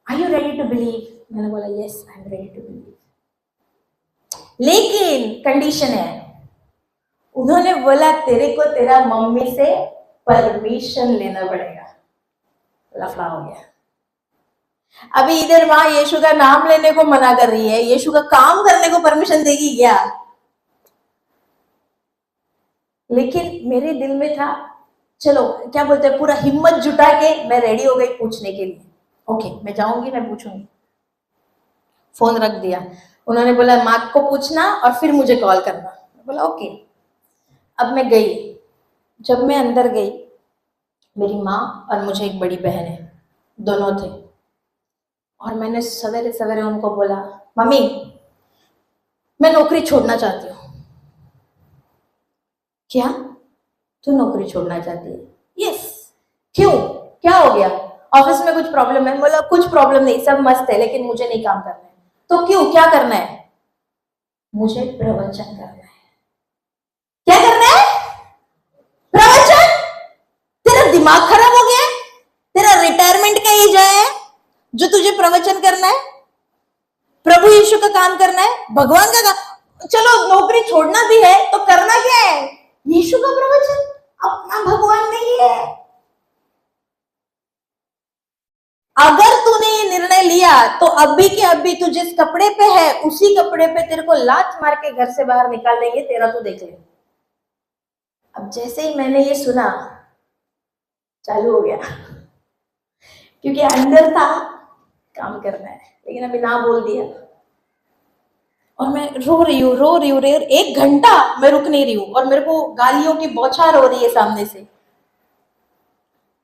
Are you ready to believe? मैंने बोला yes, I am ready to believe, लेकिन कंडीशन है। उन्होंने बोला तेरे को तेरा मम्मी से परमिशन लेना पड़ेगा। लफड़ा हो गया। अभी इधर माँ यीशु का नाम लेने को मना कर रही है, यीशु का काम करने को परमिशन देगी क्या? लेकिन मेरे दिल में था, चलो क्या बोलते हैं, पूरा हिम्मत जुटा के मैं रेडी हो गई पूछने के लिए। ओके, मैं जाऊंगी, मैं पूछूंगी। फोन रख दिया। उन्होंने बोला माँ को पूछना और फिर मुझे कॉल करना। बोला ओके। अब मैं गई। जब मैं अंदर गई, मेरी माँ और मुझे एक बड़ी बहन है, दोनों थे, और मैंने सवेरे सवेरे उनको बोला मम्मी मैं नौकरी छोड़ना चाहती हूँ। क्या तू नौकरी छोड़ना चाहती है? यस। क्यों, क्या हो गया? ऑफिस में कुछ प्रॉब्लम है? बोला कुछ प्रॉब्लम नहीं, सब मस्त है, लेकिन मुझे नहीं काम करना है। तो क्यों, क्या करना है? मुझे प्रवचन करना है। क्या करना है? प्रवचन? तेरा दिमाग खराब हो गया? तेरा रिटायरमेंट का एज है जो तुझे प्रवचन करना है? प्रभु यीशु का काम करना है, भगवान का काम। चलो नौकरी छोड़ना भी है तो करना क्या है? यीशु का प्रवचन। अपना भगवान नहीं है। अगर तूने ये निर्णय लिया तो अभी के अभी तू जिस कपड़े पे है उसी कपड़े पे तेरे को लात मार के घर से बाहर निकाल देंगे, तेरा तो देख ले। अब जैसे ही मैंने ये सुना, चालू हो गया, क्योंकि अंदर था काम करना है, लेकिन अभी ना बोल दिया। और मैं रो रही हूँ 1 घंटा मैं रुक नहीं रही हूँ, और मेरे को गालियों की बौछार हो रही है सामने से।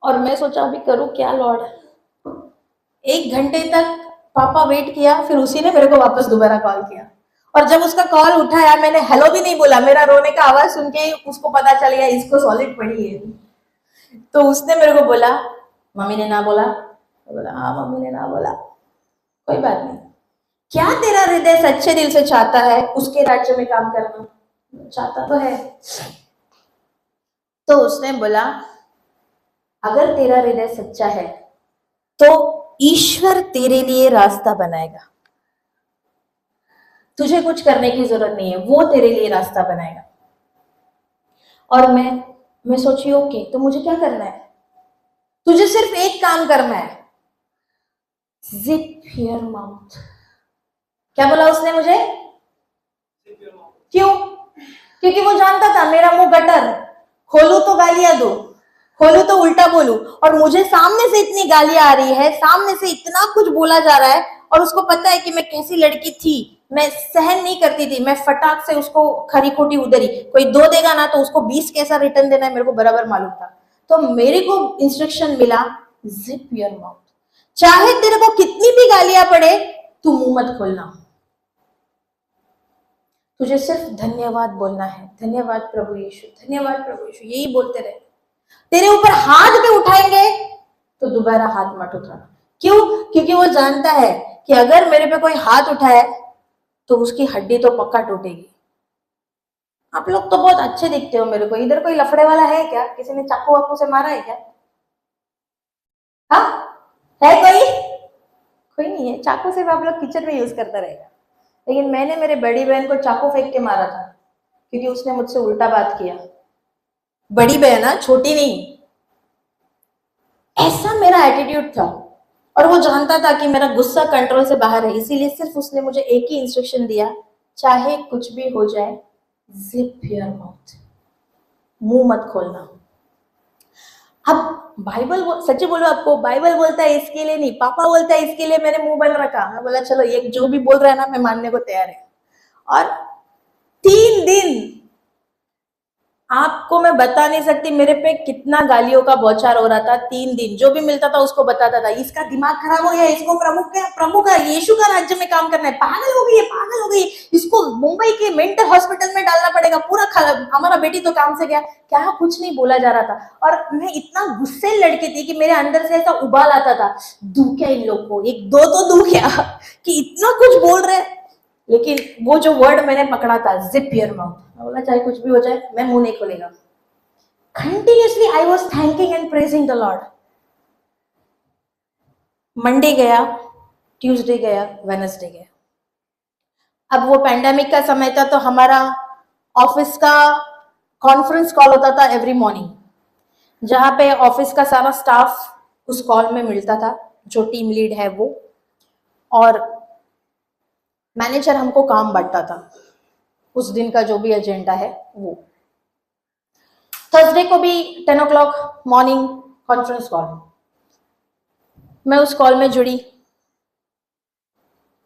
और मैं सोचा अभी करूँ क्या लॉर्ड। 1 घंटे तक पापा वेट किया, फिर उसी ने मेरे को वापस दोबारा कॉल किया, और जब उसका कॉल उठाया मैंने हेलो भी नहीं बोला, मेरा रोने का आवाज सुन के उसको पता चल गया इसको सॉलिड पड़ी है। तो उसने मेरे को बोला मम्मी ने ना बोला? बोला हाँ मम्मी ने ना बोला, कोई बात नहीं। क्या तेरा हृदय सच्चे दिल से चाहता है उसके राज्य में काम करना? चाहता तो है। तो उसने बोला अगर तेरा हृदय सच्चा है तो ईश्वर तेरे लिए रास्ता बनाएगा, तुझे कुछ करने की जरूरत नहीं है, वो तेरे लिए रास्ता बनाएगा। और मैं सोची ओके, तो मुझे क्या करना है? तुझे सिर्फ एक काम करना है, जिप योर माउथ। क्या बोला उसने मुझे? क्यों? क्योंकि वो जानता था मेरा मुंह गटर, खोलू तो गालियां दो, खोलू तो उल्टा बोलू, और मुझे सामने से इतनी गालियां आ रही है, सामने से इतना कुछ बोला जा रहा है, और उसको पता है कि मैं कैसी लड़की थी, मैं सहन नहीं करती थी, मैं फटाक से उसको खरी खोटी उधरी, कोई 2 देगा ना तो उसको 20 कैसा रिटर्न देना है मेरे को बराबर मालूम था। तो मेरे को इंस्ट्रक्शन मिला जिप योर माउथ, चाहे तेरे को कितनी भी गालियां पड़े तू मुंह मत खोलना, तुझे सिर्फ धन्यवाद बोलना है, धन्यवाद प्रभु यीशु, धन्यवाद प्रभु यीशु, यही बोलते रहे। तेरे ऊपर हाथ भी उठाएंगे तो दोबारा हाथ मत उठाना। क्यों? क्योंकि वो जानता है कि अगर मेरे पे कोई हाथ उठाए तो उसकी हड्डी तो पक्का टूटेगी, आप लोग तो बहुत अच्छे दिखते हो मेरे को। इधर कोई लफड़े वाला है क्या? किसी ने चाकू वाकू से मारा है क्या? हाँ, है कोई? कोई नहीं है। चाकू सिर्फ आप लोग किचन में यूज करता रहेगा, लेकिन मैंने मेरे बड़ी बहन को चाकू फेंक के मारा था क्योंकि उसने मुझसे उल्टा बात किया। बड़ी बहन है, छोटी नहीं। ऐसा मेरा एटीट्यूड था, और वो जानता था कि मेरा गुस्सा कंट्रोल से बाहर है, इसीलिए सिर्फ उसने मुझे एक ही इंस्ट्रक्शन दिया, चाहे कुछ भी हो जाए, जिप योर माउथ, मुंह मत खोलना। अब बाइबल सच्ची बोलो आपको, बाइबल बोलता है इसके लिए नहीं, पापा बोलता है इसके लिए मैंने मुंह बंद रखा। मैं बोला चलो ये जो भी बोल रहा है ना, मैं मानने को तैयार है। और 3 दिन आपको मैं बता नहीं सकती मेरे पे कितना गालियों का बौछार हो रहा था। 3 दिन जो भी मिलता था उसको बताता था, इसका दिमाग खराब हो गया, इसको प्रमुख है यीशु का राज्य में काम करना है, पागल हो गई है, पागल हो गई, इसको मुंबई के मेंटल हॉस्पिटल में डालना पड़ेगा, पूरा हमारा बेटी तो काम से गया। क्या कुछ नहीं बोला जा रहा था, और मैं इतना गुस्से लड़की थी कि मेरे अंदर से ऐसा उबाल आता था, दू क्या इन लोग को, एक दो तो दू क्या कि इतना कुछ बोल रहे। लेकिन वो जो वर्ड मैंने पकड़ा था, जिप योर माउथ, मैं बोला चाहे कुछ भी हो जाए मैं मुंह नहीं खोलेगा। Continuously I was thanking and praising the Lord. Monday गया, ट्यूसडे गया, वेडनेसडे गया। अब वो पैंडेमिक का समय था, तो हमारा ऑफिस का कॉन्फ्रेंस कॉल होता था एवरी मॉर्निंग, जहां पे ऑफिस का सारा स्टाफ उस कॉल में मिलता था, जो टीम लीड है वो, और मैनेजर हमको काम बांटता था, उस दिन का जो भी एजेंडा है वो। थर्सडे को भी 10 o'clock मॉर्निंग कॉन्फ्रेंस कॉल, मैं उस कॉल में जुड़ी।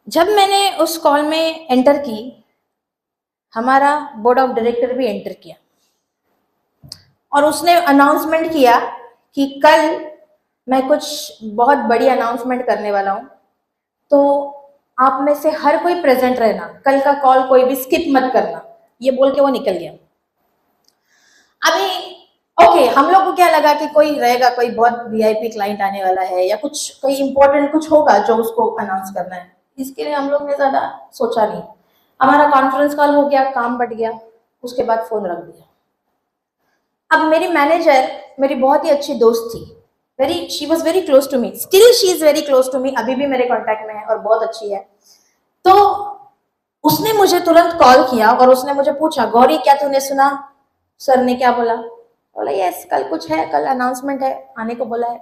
जब मैंने उस कॉल में एंटर की, हमारा बोर्ड ऑफ डायरेक्टर भी एंटर किया, और उसने अनाउंसमेंट किया कि कल मैं कुछ बहुत बड़ी अनाउंसमेंट करने वाला हूं, तो आप में से हर कोई प्रेजेंट रहना, कल का कॉल कोई भी स्किप मत करना। ये बोल के वो निकल गया। अभी ओके, हम लोग को क्या लगा कि कोई रहेगा, कोई बहुत वीआईपी क्लाइंट आने वाला है, या कुछ कोई इंपॉर्टेंट कुछ होगा जो उसको अनाउंस करना है, इसके लिए हम लोग ने ज्यादा सोचा नहीं। हमारा कॉन्फ्रेंस कॉल हो गया, काम बढ़ गया, उसके बाद फोन रख दिया। अब मेरी मैनेजर मेरी बहुत ही अच्छी दोस्त थी, she was very close to me, still she is very close to me, अभी भी मेरे कॉन्टेक्ट में है और बहुत अच्छी है। तो उसने मुझे तुरंत कॉल किया और उसने मुझे पूछा, गौरी क्या तूने सुना सर ने क्या बोला? बोला यस, कल कुछ है, कल अनाउंसमेंट है, आने को बोला है।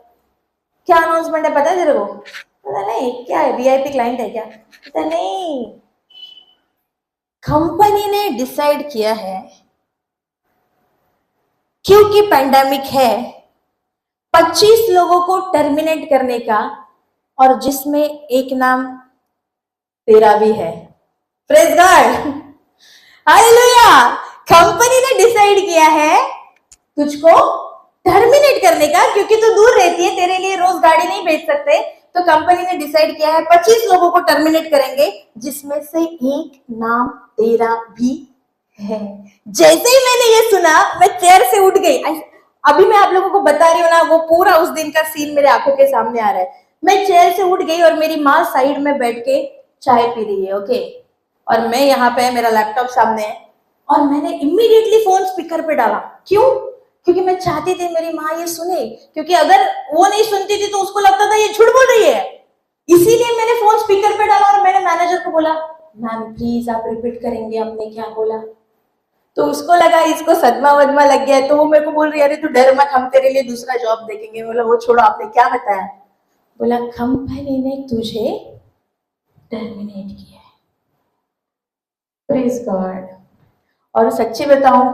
क्या अनाउंसमेंट है पता है तेरे को? बोला नहीं, क्या है, वीआईपी क्लाइंट है क्या? बोला नहीं, कंपनी ने डिसाइड किया है क्योंकि पैंडेमिक है 25 लोगों को टर्मिनेट करने का, और जिसमें एक नाम तेरा भी है। Praise God, hallelujah. कंपनी ने डिसाइड किया है तुझको टर्मिनेट करने का, क्योंकि तू दूर रहती है, तेरे लिए रोज गाड़ी नहीं भेज सकते, तो कंपनी ने डिसाइड किया है 25 लोगों को टर्मिनेट करेंगे, जिसमें से एक नाम तेरा भी है। जैसे ही मैंने ये सुना, मैं चेयर से उठ गई। अभी मैं आप लोगों को बता रही हूँ ना, वो पूरा उस दिन का सीन मेरे आंखों के सामने आ रहा है। मैं चेयर से उठ गई और मेरी माँ साइड में बैठ के चाय पी रही है, ओके, और मैं यहाँ पे, मेरा लैपटॉप सामने है, और मैंने इमीडिएटली फोन स्पीकर पे डाला। क्यों? क्योंकि मैं चाहती थी मेरी माँ ये सुने, क्योंकि अगर वो नहीं सुनती थी तो उसको लगता था ये झूठ बोल रही है। इसीलिए मैंने फोन स्पीकर पे डाला और मैंने मैनेजर को बोला, मैम प्लीज आप रिपीट करेंगे आपने क्या बोला? तो उसको लगा इसको सदमा वदमा लग गया है, तो वो मेरे को बोल रही है, अरे तू डर मत, हम तेरे लिए दूसरा जॉब देखेंगे। बोला वो छोड़ो, आपने क्या बताया? बोला कंपनी ने तुझे टर्मिनेट किया है। Praise God. और सच्ची बताऊं,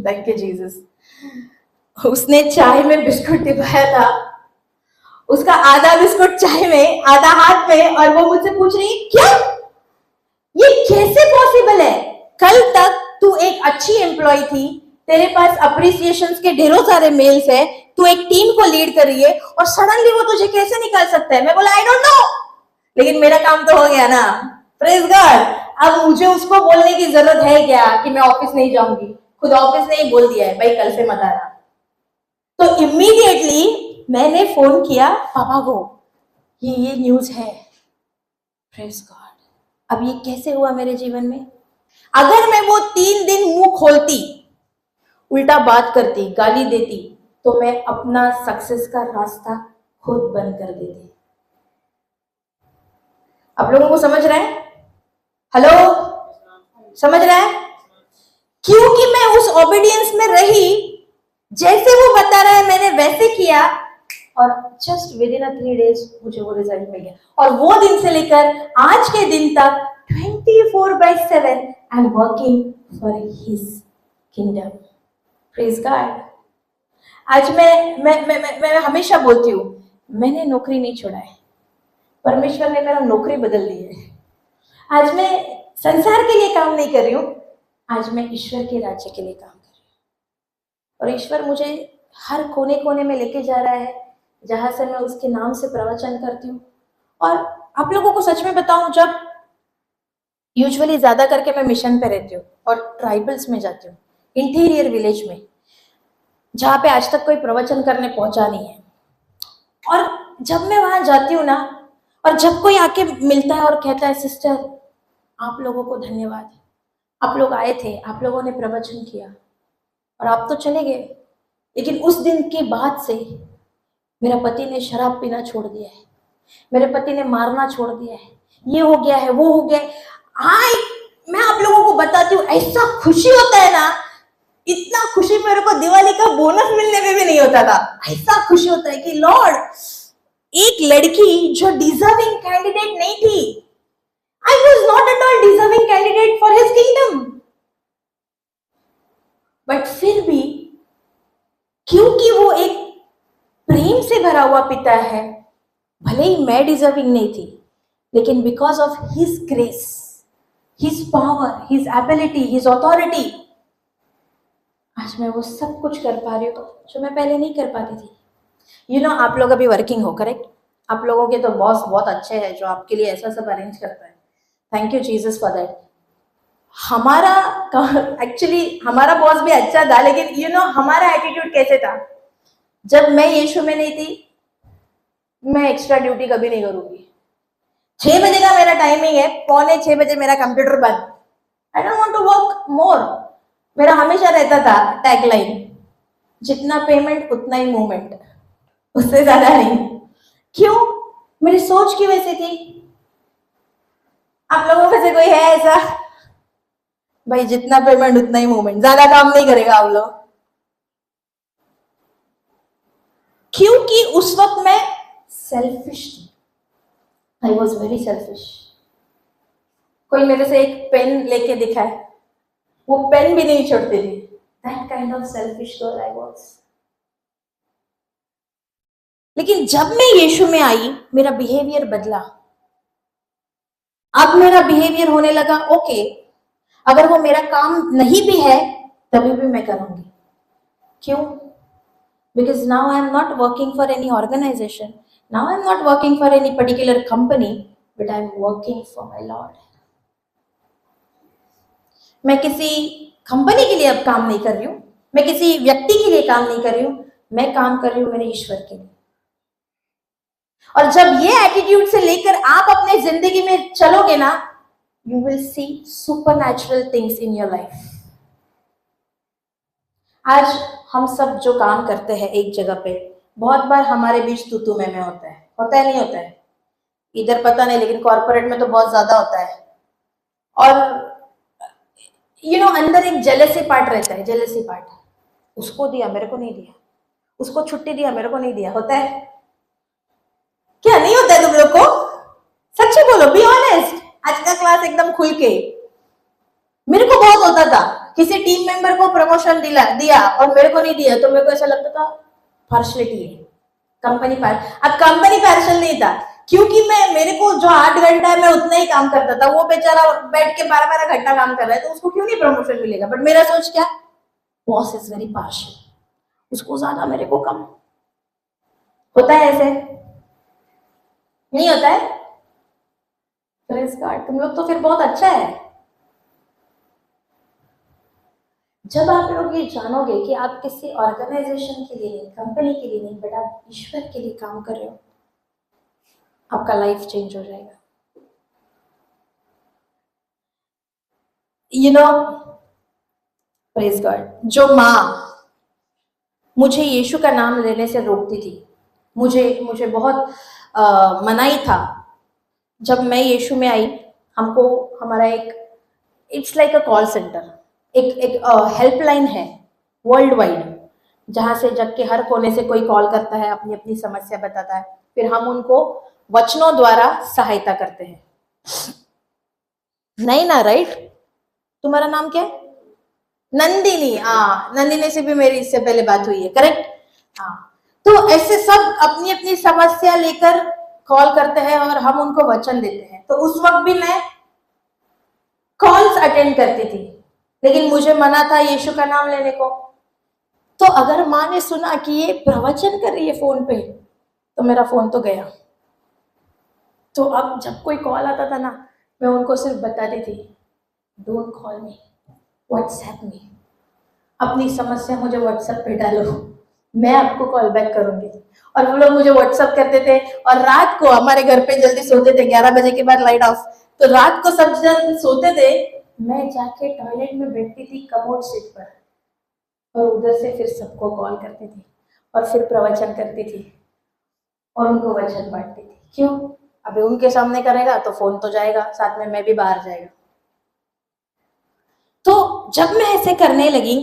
थैंक यू जीसस, उसने चाय में बिस्कुट डिपाया था, उसका आधा बिस्कुट चाय में, आधा हाथ में, और वो मुझसे पूछ रही है क्या ये कैसे पॉसिबल है? कल तक तू एक अच्छी एम्प्लॉय थी, तेरे पास अप्रिसिएशन के ढेरों सारे मेल्स है, तू एक टीम को लीड कर रही है, और सडनली वो तुझे कैसे निकाल सकता है? मैं बोला आई डोंट नो, लेकिन मेरा काम तो हो गया ना। Praise God. अब मुझे उसको बोलने की जरूरत है क्या कि मैं ऑफिस नहीं जाऊंगी? खुद ऑफिस ने ही बोल दिया है, भाई कल से मत आना। तो इमीडिएटली मैंने फोन किया पापा को, ये न्यूज है। Praise God. अब ये कैसे हुआ मेरे जीवन में? अगर मैं वो 3 दिन मुंह खोलती, उल्टा बात करती, गाली देती, तो मैं अपना सक्सेस का रास्ता खुद बंद कर देती। आप लोगों को समझ रहा है? हेलो, समझ रहा है? क्योंकि मैं उस ओबीडियंस में रही, जैसे वो बता रहा है मैंने वैसे किया, और जस्ट विद इन 3 days मुझे वो रिजल्ट मिल गया। और वो दिन से लेकर आज के दिन तक 24/7 आई am working for his kingdom. Praise God. आज मैं हमेशा बोलती हूँ, मैंने नौकरी नहीं छोड़ा है, परमेश्वर ने मेरा नौकरी बदल दी है। आज मैं संसार के लिए काम नहीं कर रही हूँ, आज मैं ईश्वर के राज्य के लिए काम कर रही हूँ। और ईश्वर मुझे हर कोने कोने में लेके जा रहा है, जहां से मैं उसके नाम से प्रवचन करती हूँ। और आप लोगों को सच में बताऊं, जब यूजुअली ज्यादा करके मैं मिशन पे रहती हूँ और ट्राइबल्स में जाती हूँ, इंटीरियर विलेज में, जहाँ पे आज तक कोई प्रवचन करने पहुंचा नहीं है। और जब मैं वहां जाती हूँ ना, और जब कोई आके मिलता है और कहता है सिस्टर आप लोगों को धन्यवाद, आप लोग आए थे, आप लोगों ने प्रवचन किया और आप तो चले गए, लेकिन उस दिन के बाद से मेरा पति ने शराब पीना छोड़ दिया है, मेरे पति ने मारना छोड़ दिया है, ये हो गया है, वो हो गया है। हाँ, मैं आप लोगों को बताती हूँ, ऐसा खुशी होता है ना, इतना खुशी मेरे को दिवाली का बोनस मिलने में भी नहीं होता था। ऐसा खुशी होता है कि लॉर्ड, एक लड़की जो डिजर्विंग कैंडिडेट नहीं थी, I was not at all deserving candidate for his kingdom, but फिर भी क्योंकि वो एक प्रेम से भरा हुआ पिता है, भले ही मैं डिजर्विंग नहीं थी, लेकिन because of his grace, his power, his ability, his authority, आज मैं वो सब कुछ कर पा रही हूँ जो मैं पहले नहीं कर पाती थी। यू नो, आप लोग अभी वर्किंग हो, करेक्ट? आप लोगों के तो बॉस बहुत अच्छे हैं जो आपके लिए ऐसा सब अरेंज करता है। Thank you Jesus for that. हमारा एक्चुअली हमारा बॉस भी अच्छा था, लेकिन यू नो हमारा एटीट्यूड कैसे था, जब मैं यीशु में नहीं थी, मैं एक्स्ट्रा ड्यूटी कभी नहीं करूंगी। 6 बजे का मेरा टाइमिंग है, 5:45 बजे मेरा कंप्यूटर बंद। I don't want to work more. मेरा हमेशा रहता था टैगलाइन, जितना पेमेंट उतना ही मूवमेंट, उससे ज्यादा नहीं। क्यों? मेरी सोच की वजह से थी। आप लोगों में से कोई है ऐसा? भाई जितना पेमेंट उतना ही मूवमेंट, ज्यादा काम नहीं करेगा आप लोग। क्योंकि उस वक्त मैं सेल्फिश थी, आई वॉज वेरी सेल्फिश। कोई मेरे से एक पेन लेके दिखाए, वो पेन भी नहीं छोड़ती थी। That kind of selfish girl I was. लेकिन जब मैं यीशु में आई, मेरा बिहेवियर बदला। अब मेरा बिहेवियर होने लगा, ओके, अगर वो मेरा काम नहीं भी है तभी भी मैं करूंगी। क्यों? Because now I am not working for any organisation, now I am not working for any particular company, but I am working for my Lord. मैं किसी कंपनी के लिए अब काम नहीं कर रही हूं, मैं किसी व्यक्ति के लिए काम नहीं कर रही हूं, मैं काम कर रही हूं मेरे ईश्वर के लिए। और जब ये एटीट्यूड से लेकर आप अपने जिंदगी में चलोगे ना, you will see supernatural things in your life. आज हम सब जो काम करते हैं एक जगह पे, बहुत बार हमारे बीच तू में होता है नहीं होता है? इधर पता नहीं, लेकिन कॉर्पोरेट में तो बहुत ज्यादा होता है। और यू नो अंदर एक जेलसी पार्ट रहता है, जेलसी पार्ट, उसको दिया मेरे को नहीं दिया, उसको छुट्टी दिया मेरे को नहीं दिया, होता है क्या? नहीं होता है तुम लोग को? सच्ची बोलो, बी ऑनेस्ट। आज का क्लास एकदम खुल के। मेरे को बहुत होता था, किसी टीम मेंबर को प्रमोशन दिया और मेरे को नहीं दिया, तो मेरे को ऐसा लगता था पार्शलिटी है, कंपनी पार। अब कंपनी पार्शल नहीं था, क्योंकि मेरे को जो 8 घंटा है मैं उतना ही काम करता था, वो बेचारा बैठ के 12-12 घंटा काम कर रहा है, तो उसको क्यों नहीं प्रमोशन मिलेगा? बट मेरा सोच क्या, बॉस इज वेरी पार्शल, उसको ज्यादा मेरे को कम। होता है ऐसे? नहीं होता है? प्रेज गॉड, तुम लोग तो फिर बहुत अच्छा है। जब आप लोग ये जानोगे कि आप किसी ऑर्गेनाइजेशन के लिए नहीं, कंपनी के लिए नहीं, बट आप ईश्वर के लिए काम कर रहे हो, आपका लाइफ चेंज हो जाएगा। यू नो, प्रेज गॉड, जो माँ मुझे यीशु का नाम लेने से रोकती थी, मुझे मुझे बहुत मनाई था, जब मैं यीशु में आई, हमको हमारा एक, it's like a call centre, एक हेल्पलाइन है वर्ल्ड वाइड, जहां से जग के हर कोने से कोई कॉल करता है, अपनी अपनी समस्या बताता है, फिर हम उनको वचनों द्वारा सहायता करते हैं। नहीं ना, राइट? तुम्हारा नाम क्या है? नंदिनी। हाँ, नंदिनी से भी मेरी इससे पहले बात हुई है, करेक्ट? हाँ। तो ऐसे सब अपनी अपनी समस्या लेकर कॉल करते हैं और हम उनको वचन देते हैं। तो उस वक्त भी मैं कॉल्स अटेंड करती थी, लेकिन मुझे मना था यीशु का नाम लेने को। तो अगर माँ ने सुना कि ये प्रवचन कर रही है फोन पे, तो मेरा फोन तो गया। तो अब जब कोई कॉल आता था ना, मैं उनको सिर्फ बताती थी, don't call me, WhatsApp me, अपनी समस्या मुझे व्हाट्सएप पे डालो, मैं आपको कॉल बैक करूंगी। और वो लोग मुझे व्हाट्सएप करते थे, और रात को हमारे घर पे जल्दी सोते थे, 11 बजे के बाद लाइट ऑफ, तो रात को सब जन सोते थे, मैं जाके टॉयलेट में बैठती थी कमोड सीट पर, और उधर से फिर सबको कॉल करती थी और फिर प्रवचन करती थी और उनको वचन बांटती थी। क्यों? अभी उनके सामने करेगा तो फोन तो जाएगा, साथ में मैं भी बाहर जाएगा। तो जब मैं ऐसे करने लगी,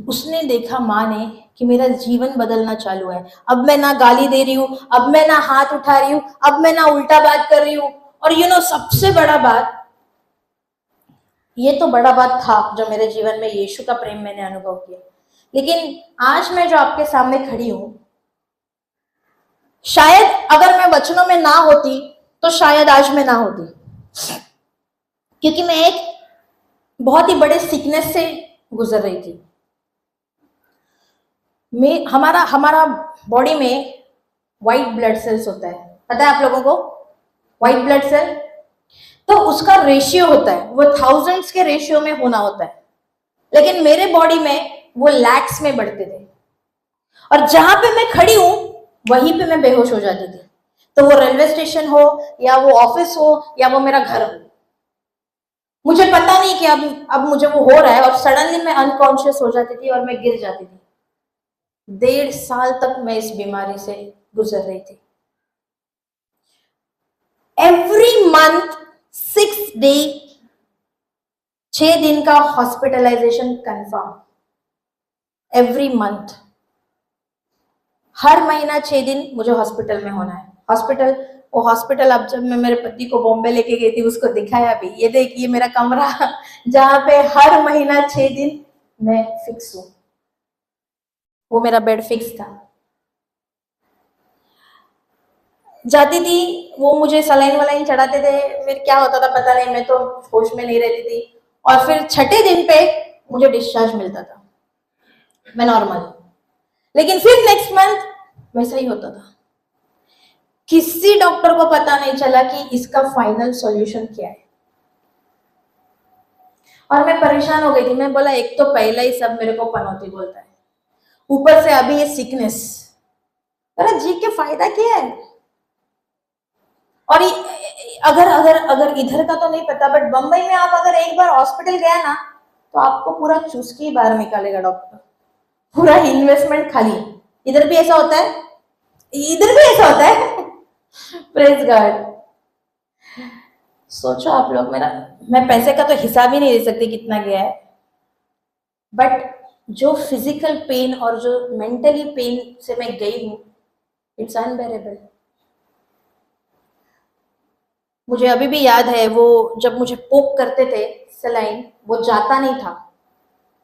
उसने देखा, माँ ने, कि मेरा जीवन बदलना चालू है। अब मैं ना गाली दे रही हूँ, अब मैं ना हाथ उठा रही हूँ, अब मैं ना उल्टा बात कर रही हूँ। और सबसे बड़ा बात, ये तो बड़ा बात था जो मेरे जीवन में यीशु का प्रेम मैंने अनुभव किया, लेकिन आज मैं जो आपके सामने खड़ी हूं, शायद अगर मैं वचनों में ना होती तो शायद आज मैं ना होती, क्योंकि मैं एक बहुत ही बड़े सिकनेस से गुजर रही थी। हमारा हमारा बॉडी में व्हाइट ब्लड सेल्स होता है, पता है आप लोगों को? व्हाइट ब्लड सेल, तो उसका रेशियो होता है, वो थाउजेंड्स के रेशियो में होना होता है, लेकिन मेरे बॉडी में वो लैक्स में बढ़ते थे, और जहां पे मैं खड़ी हूं वहीं पे मैं बेहोश हो जाती थी। तो वो रेलवे स्टेशन हो, या वो ऑफिस हो, या वो मेरा घर हो, मुझे पता नहीं कि अब मुझे वो हो रहा है, और सडनली मैं अनकॉन्शियस हो जाती थी और मैं गिर जाती थी। 1.5 साल तक मैं इस बीमारी से गुजर रही थी। एवरी मंथ 6 डे, 6 दिन का हॉस्पिटलाइजेशन कंफर्म, एवरी मंथ, हर महीना 6 दिन मुझे हॉस्पिटल में होना है। वो हॉस्पिटल, अब जब मैं मेरे पति को बॉम्बे लेके गई थी, उसको दिखाया भी, ये देखिए मेरा कमरा, जहां पे हर महीना 6 दिन मैं फिक्स हूं, वो मेरा बेड फिक्स था। जाती थी, वो मुझे सलाइन वलाइन चढ़ाते थे, फिर क्या होता था पता नहीं, मैं तो होश में नहीं रहती थी, और फिर 6ठे दिन पे मुझे डिस्चार्ज मिलता था, मैं नॉर्मल। लेकिन फिर नेक्स्ट मंथ वैसा ही होता था। किसी डॉक्टर को पता नहीं चला कि इसका फाइनल सॉल्यूशन क्या है, और मैं परेशान हो गई थी। मैं बोला, एक तो पहला ही सब मेरे को पनौती बोलता है, ऊपर से अभी ये सिकनेस, अरे जी के फायदा क्या है? और अगर अगर अगर इधर का तो नहीं पता, बट बंबई में आप अगर एक बार हॉस्पिटल गया ना, तो आपको पूरा चूस के बाहर निकालेगा डॉक्टर, पूरा इन्वेस्टमेंट खाली। इधर भी ऐसा होता है, इधर भी ऐसा होता है। Praise God. सोचो आप लोग, मैं पैसे का तो हिसाब ही नहीं दे सकती कितना गया है, बट जो फिजिकल पेन और जो मेंटली पेन से मैं गई हूं, इट्स अनबेरेबल। मुझे अभी भी याद है, वो जब मुझे पोक करते थे सलाइन, वो जाता नहीं था,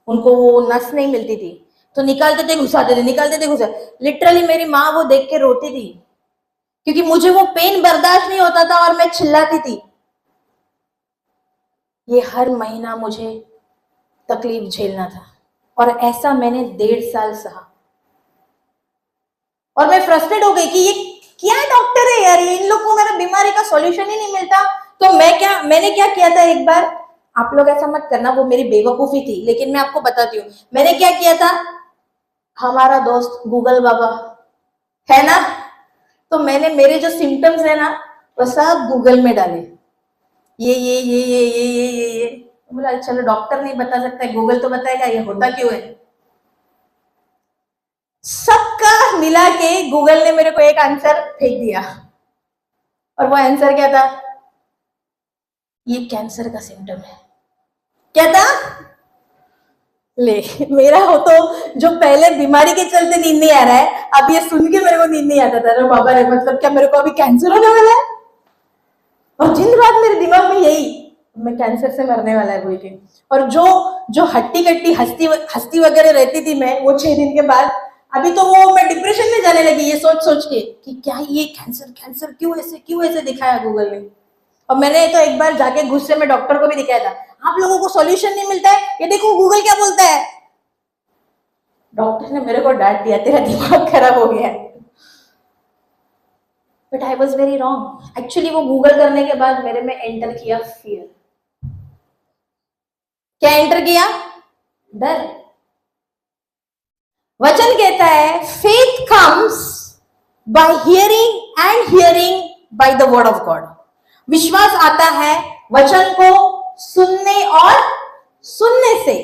उनको वो नस नहीं मिलती थी, तो निकालते थे घुसाते थे, निकालते थे घुसाते। लिटरली मेरी माँ वो देख के रोती थी, क्योंकि मुझे वो पेन बर्दाश्त नहीं होता था और मैं चिल्लाती थी। ये हर महीना मुझे तकलीफ झेलना था, और ऐसा मैंने 1.5 साल सहा, और मैं फ्रस्ट्रेट हो गई कि ये क्या डॉक्टर है यार, इन लोग को मेरा बीमारी का सॉल्यूशन ही नहीं मिलता। तो मैंने क्या किया था एक बार, आप लोग ऐसा मत करना, वो मेरी बेवकूफी थी, लेकिन मैं आपको बताती हूँ मैंने क्या किया था। हमारा दोस्त गूगल बाबा है ना, तो मैंने मेरे जो सिम्टम्स है ना, वो सब गूगल में डाले। ये बोला चलो डॉक्टर नहीं बता सकता है, गूगल तो बताएगा ये होता क्यों है। सबका मिला के गूगल ने मेरे को एक आंसर फेंक दिया, और वो आंसर क्या था, ये कैंसर का सिम्टम है। क्या था? ले, मेरा हो तो जो पहले बीमारी के चलते नींद नहीं आ रहा है, अब ये सुन के मेरे को नींद नहीं आता था। बाबा रे, मतलब क्या मेरे को अभी कैंसर होने वाला है? और दिन रात मेरे दिमाग में यही, मैं कैंसर से मरने वाला है बोल के। और जो जो हट्टी कट्टी हस्ती वगैरह रहती थी मैं, वो 6 दिन के बाद अभी तो वो मैं डिप्रेशन में जाने लगी ये सोच सोच के कि क्या ये कैंसर कैंसर क्यों ऐसे दिखाया गूगल ने। और मैंने तो एक बार जाके गुस्से में डॉक्टर को भी दिखाया था, आप लोगों को सॉल्यूशन नहीं मिलता है, ये देखो गूगल क्या बोलता है। डॉक्टर ने मेरे को डांट दिया, तेरा दिमाग खराब हो गया है। But I was very wrong. Actually वो गूगल करने के बाद मेरे में एंटर किया फियर। क्या एंटर किया? डर। वचन कहता है faith comes by hearing and hearing by the word of God. विश्वास आता है वचन को सुनने और सुनने से,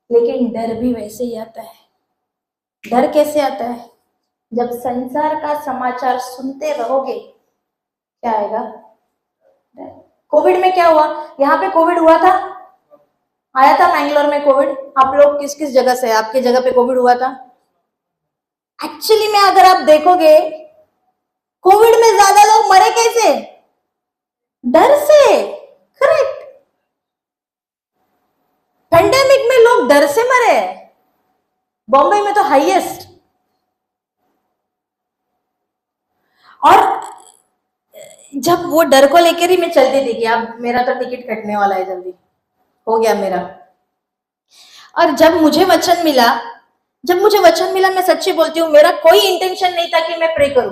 लेकिन डर भी वैसे ही आता है। डर कैसे आता है? जब संसार का समाचार सुनते रहोगे, क्या आएगा? डर। कोविड में क्या हुआ? यहाँ पे कोविड हुआ था, आया था मैंगलोर में कोविड। आप लोग किस किस जगह से, आपके जगह पे कोविड हुआ था? एक्चुअली में अगर आप देखोगे, कोविड में ज्यादा लोग मरे कैसे? डर से। करेक्ट। पेंडेमिक में लोग डर से मरे, बॉम्बे में तो हाईएस्ट। और जब वो डर को लेकर ही मैं चलती थी कि अब मेरा तो टिकट कटने वाला है, जल्दी हो गया मेरा। और जब मुझे वचन मिला, मैं सच्ची बोलती हूँ, मेरा कोई इंटेंशन नहीं था कि मैं प्रे करूं,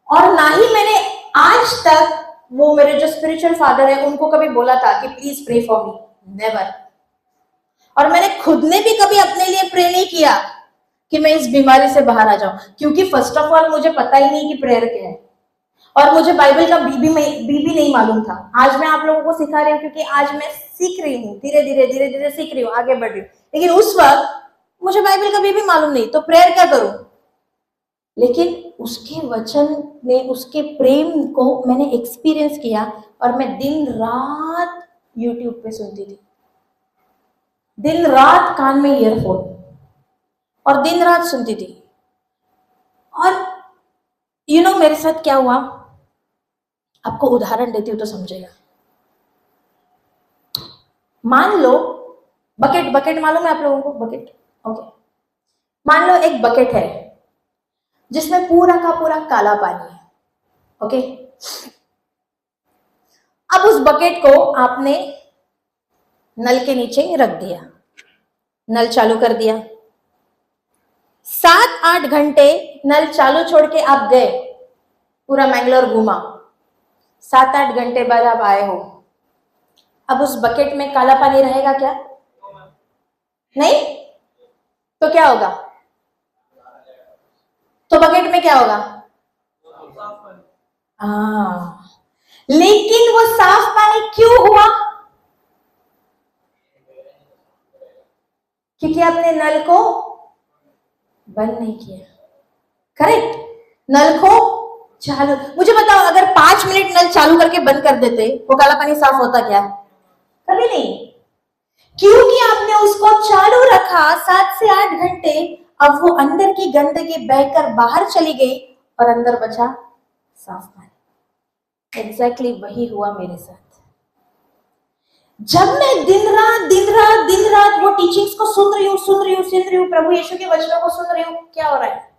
और ना ही मैंने आज तक वो मेरे जो स्पिरिचुअल फादर है उनको कभी बोला था कि please pray for me, never. और मैंने खुद ने भी कभी अपने लिए प्रे नहीं किया कि मैं इस बीमारी से बाहर आ जाऊं, क्योंकि फर्स्ट ऑफ ऑल मुझे पता ही नहीं कि प्रेयर क्या है, और मुझे बाइबल का बी भी नहीं मालूम था। आज मैं आप लोगों को सिखा रही हूँ, क्योंकि आज मैं सीख रही हूँ, धीरे धीरे सीख रही हूँ, आगे बढ़ रही हूँ। लेकिन उस वक्त मुझे बाइबल का बी भी मालूम नहीं, तो प्रेयर क्या करूं? लेकिन उसके वचन ने, उसके प्रेम को मैंने एक्सपीरियंस किया, और मैं दिन रात यूट्यूब पे सुनती थी, दिन रात कान में ईयरफोन, और दिन रात सुनती थी। और मेरे साथ क्या हुआ, आपको उदाहरण देती हूँ तो समझेगा। मान लो बकेट मालूम है आप लोगों को? Bucket, okay. मान लो एक बकेट है जिसमें पूरा का पूरा काला पानी है, ओके। अब उस बकेट को आपने नल के नीचे रख दिया, नल चालू कर दिया, 7-8 घंटे नल चालू छोड़ के आप गए, पूरा मैंगलोर घूमा, 7-8 घंटे बाद आप आए हो, अब उस बकेट में काला पानी रहेगा क्या? नहीं। तो क्या होगा? तो बकेट में क्या होगा? हाँ, लेकिन वो साफ पानी क्यों हुआ? क्योंकि आपने नल को बंद नहीं किया। करेक्ट। नल को चालू, मुझे बताओ, अगर 5 मिनट नल चालू करके बंद कर देते, वो काला पानी साफ होता क्या? कभी नहीं। क्योंकि आपने उसको चालू रखा 7 से 8 घंटे, अब वो अंदर की गंदगी बहकर बाहर चली गई, और अंदर बचा साफ पानी। एग्जैक्टली वही हुआ मेरे साथ। जब मैं दिन रात वो टीचिंग्स को सुन रही हूँ, प्रभु यीशु के वचनों को सुन रही हूँ, क्या हो रहा है?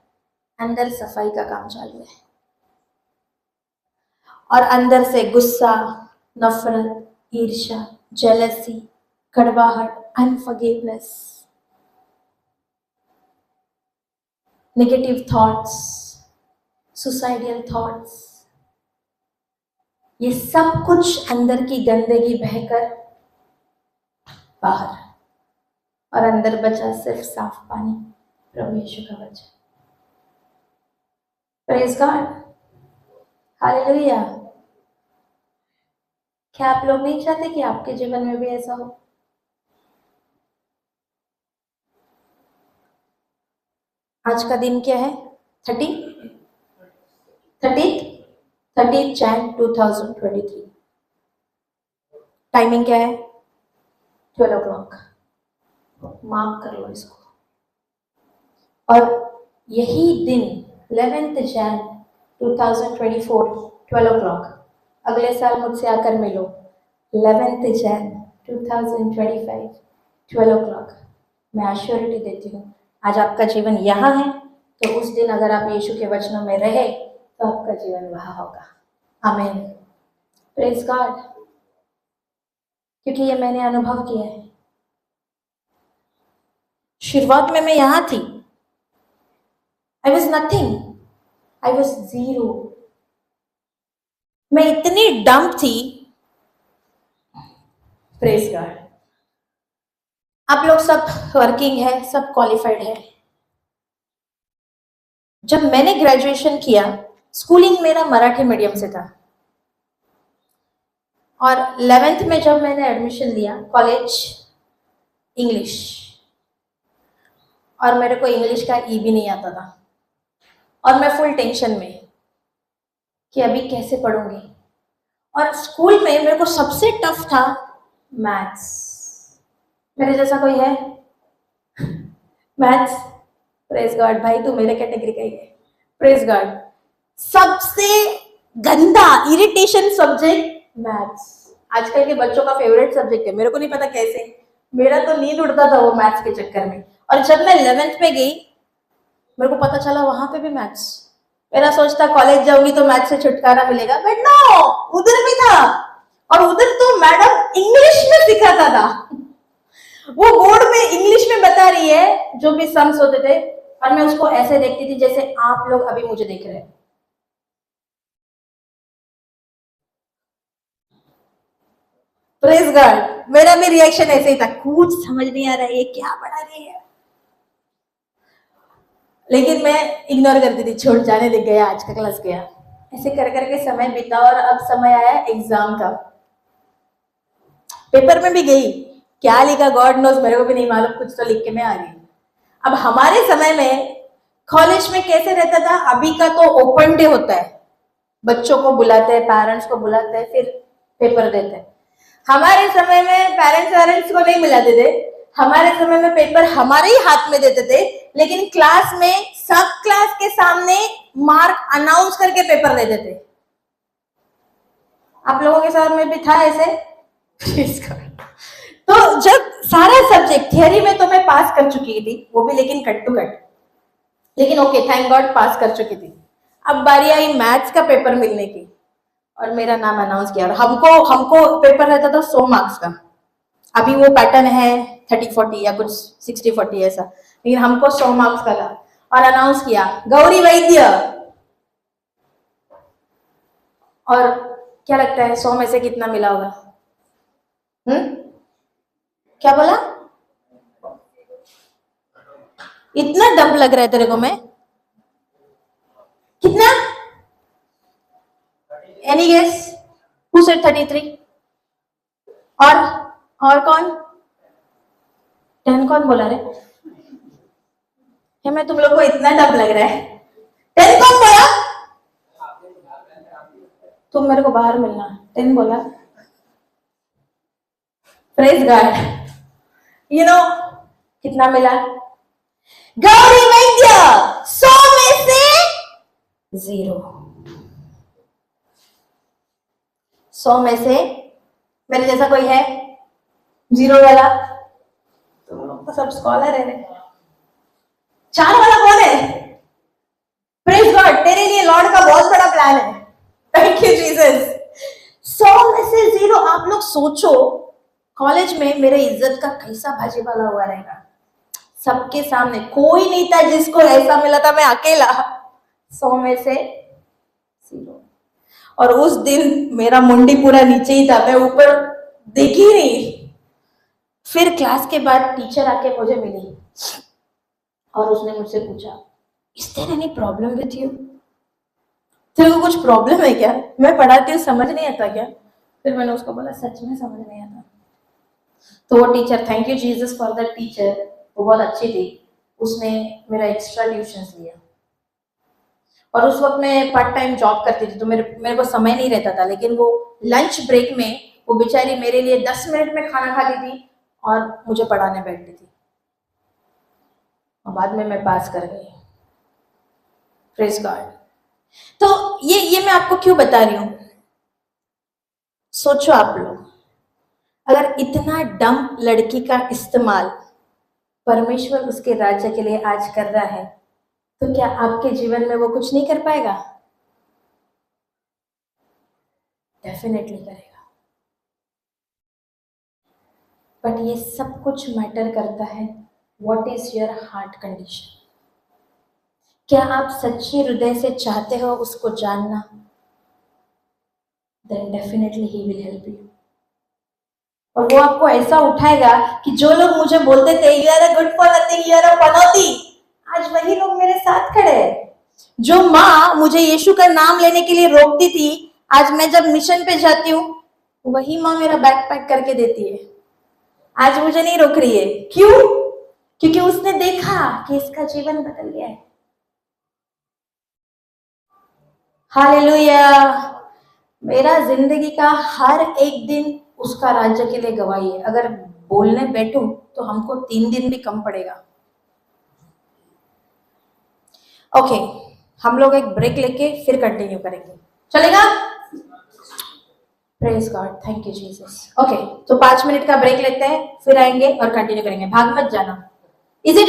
अंदर सफाई का काम चालू है, और अंदर से गुस्सा, नफरत, ईर्ष्या, जेलसी, कड़वाहट, अनफॉरगिवनेस, नेगेटिव थॉट्स, सुसाइडियल थॉट्स, ये सब कुछ अंदर की गंदगी बहकर बाहर, और अंदर बचा सिर्फ साफ पानी, प्रभु यीशु का वचन। Praise God, hallelujah. क्या आप लोग नहीं चाहते कि आपके जीवन में भी ऐसा हो? आज का दिन क्या है? 30 Jan 2023। टाइमिंग क्या है? 12 o'clock। मार्क कर लो इसको। और यही दिन 11 Jan 2024 12 o'clock, अगले साल मुझसे आकर मिलो 11 Jan 2025 12 o'clock। मैं एश्योरिटी देती हूँ, आज आपका जीवन यहाँ है तो उस दिन अगर आप यीशु के वचनों में रहे तो आपका जीवन वहाँ होगा। आमीन। Praise God. क्योंकि ये मैंने अनुभव किया है। शुरुआत में मैं यहाँ थी, I was nothing, I was zero. मैं इतनी डम्प थी। Praise God. आप लोग सब वर्किंग है, सब क्वालिफाइड है। जब मैंने ग्रेजुएशन किया, स्कूलिंग मेरा मराठी मीडियम से था और 11th में जब मैंने एडमिशन लिया कॉलेज इंग्लिश, और मेरे को इंग्लिश का ई भी नहीं आता था और मैं फुल टेंशन में कि अभी कैसे पढ़ूंगी। और स्कूल में मेरे को सबसे टफ था मैथ्स। मेरे जैसा कोई है मैथ्स? प्रेज गॉड भाई, तू मेरे कैटेगरी का ही है। Praise God. सबसे गंदा इरिटेशन सब्जेक्ट मैथ्स। आजकल के बच्चों का फेवरेट सब्जेक्ट है, मेरे को नहीं पता कैसे। मेरा तो नींद उड़ता था वो मैथ्स के चक्कर में। और जब मैं 11th में गई मेरे को पता चला वहां पे भी मैथ्स। मेरा सोचता कॉलेज जाऊंगी तो मैथ्स से छुटकारा मिलेगा, बट नो, उधर भी था। और उधर तो मैडम इंग्लिश में सिखाता था। वो बोर्ड में इंग्लिश में बता रही है जो भी सम्स होते थे, और मैं उसको ऐसे देखती थी जैसे आप लोग अभी मुझे देख रहे हैं। Praise God. मेरा भी रिएक्शन ऐसे ही था, कुछ समझ नहीं आ रहा है ये क्या पढ़ा रही है, लेकिन मैं इग्नोर करती थी, छोड़ जाने दे, गया आज का क्लास गया। ऐसे कर करके समय बीता और अब समय आया एग्जाम का। पेपर में भी गई, क्या लिखा गॉड नोज, मेरे को भी नहीं मालूम, कुछ तो लिख के मैं आ गई। अब हमारे समय में कॉलेज में कैसे रहता था, अभी का तो ओपन डे होता है, बच्चों को बुलाते हैं, पेरेंट्स को बुलाते हैं, फिर पेपर देते हैं। हमारे समय में पेरेंट्स को नहीं बुलाते थे। हमारे समय में पेपर हमारे ही हाथ में देते थे, लेकिन क्लास में सब क्लास के सामने मार्क अनाउंस करके पेपर देते थे। आप लोगों के साथ में भी था ऐसे? तो जब सारा सब्जेक्ट थियरी में तो मैं पास कर चुकी थी, वो भी लेकिन कट टू कट, लेकिन ओके थैंक गॉड पास कर चुकी थी। अब बारी आई मैथ्स का पेपर मिलने की और मेरा नाम अनाउंस किया। और हमको पेपर रहता था 100 मार्क्स का। अभी वो पैटर्न है 30-40 या कुछ 60-40 ऐसा, लेकिन हमको 100 मार्क्स का था। और अनाउंस किया गौरी वैद्य। और क्या लगता है 100 में से कितना मिला होगा? क्या बोला? इतना डब लग रहा है तेरे को? मैं कितना? Any guess? Who said 33? और कौन? 10 कौन बोला रे? मैं तुम लोग को इतना डब लग रहा है? 10 कौन बोला? तुम मेरे को बाहर मिलना। 10 बोला। Praise God. यू नो कितना मिला? गौरी वैद्य 100 में से 0। 100 में से मेरे जैसा कोई है 0 वाला? तुम लोग तो सब स्कॉलर है। 4 वाला कौन है? प्रेज गॉड, तेरे लिए लॉर्ड का बहुत बड़ा प्लान है। Thank you Jesus. 100 में से 0। आप लोग सोचो कॉलेज में मेरे इज्जत का कैसा भाजीपाला हुआ रहेगा। सबके सामने कोई नहीं था जिसको ऐसा मिला था, मैं अकेला। 100 में से 0। और उस दिन मेरा मुंडी पूरा नीचे ही था, मैं ऊपर देखी नहीं। फिर क्लास के बाद टीचर आके मुझे मिली और उसने मुझसे पूछा, is there any problem with you? तेरे को कुछ प्रॉब्लम है क्या? मैं पढ़ाती हूँ समझ नहीं आता क्या? फिर मैंने उसको बोला सच में समझ नहीं आता। तो वो teacher, thank you Jesus for that teacher, वो बहुत अच्छी थी, उसने मेरा एक्स्ट्रा ट्यूशंस लिया। और उस वक्त मैं पार्ट टाइम जॉब करती थी, तो मेरे को समय नहीं रहता था, लेकिन वो लंच ब्रेक में वो बेचारी मेरे लिए 10 मिनट में खाना खाती थी और मुझे पढ़ाने बैठती थी, और बाद में मैं पास कर गई। Praise God. तो ये मैं आपको क्यों बता रही हूं, सोचो आप लोग, अगर इतना डम लड़की का इस्तेमाल परमेश्वर उसके राज्य के लिए आज कर रहा है, तो क्या आपके जीवन में वो कुछ नहीं कर पाएगा? डेफिनेटली करेगा। बट ये सब कुछ मैटर करता है, what is your heart condition. क्या आप सच्चे हृदय से चाहते हो उसको जानना? Then definitely he will help you. और वो आपको ऐसा उठाएगा कि जो लोग मुझे बोलते थे you are a good for nothing, you are a पनौती, आज वही लोग मेरे साथ खड़े हैं। जो माँ मुझे यीशु का नाम लेने के लिए रोकती थी, आज मैं जब मिशन पे जाती हूँ, वही माँ मेरा बैग पैक करके देती है। आज मुझे नहीं रोक रही है। क्यों? क्योंकि उसने देखा कि इसका जीवन बदल गया है। हालेलुया। मेरा जिंदगी का हर एक दिन उसका राज्य के लिए गवाही है। अगर बोलने बैठूं तो हमको 3 दिन भी कम पड़ेगा। ओके, हम लोग एक ब्रेक लेके फिर कंटिन्यू करेंगे, चलेगा? Praise God, thank you Jesus. Okay, तो 5 मिनट का ब्रेक लेते हैं, फिर आएंगे और कंटिन्यू करेंगे। भाग मत जाना। Is it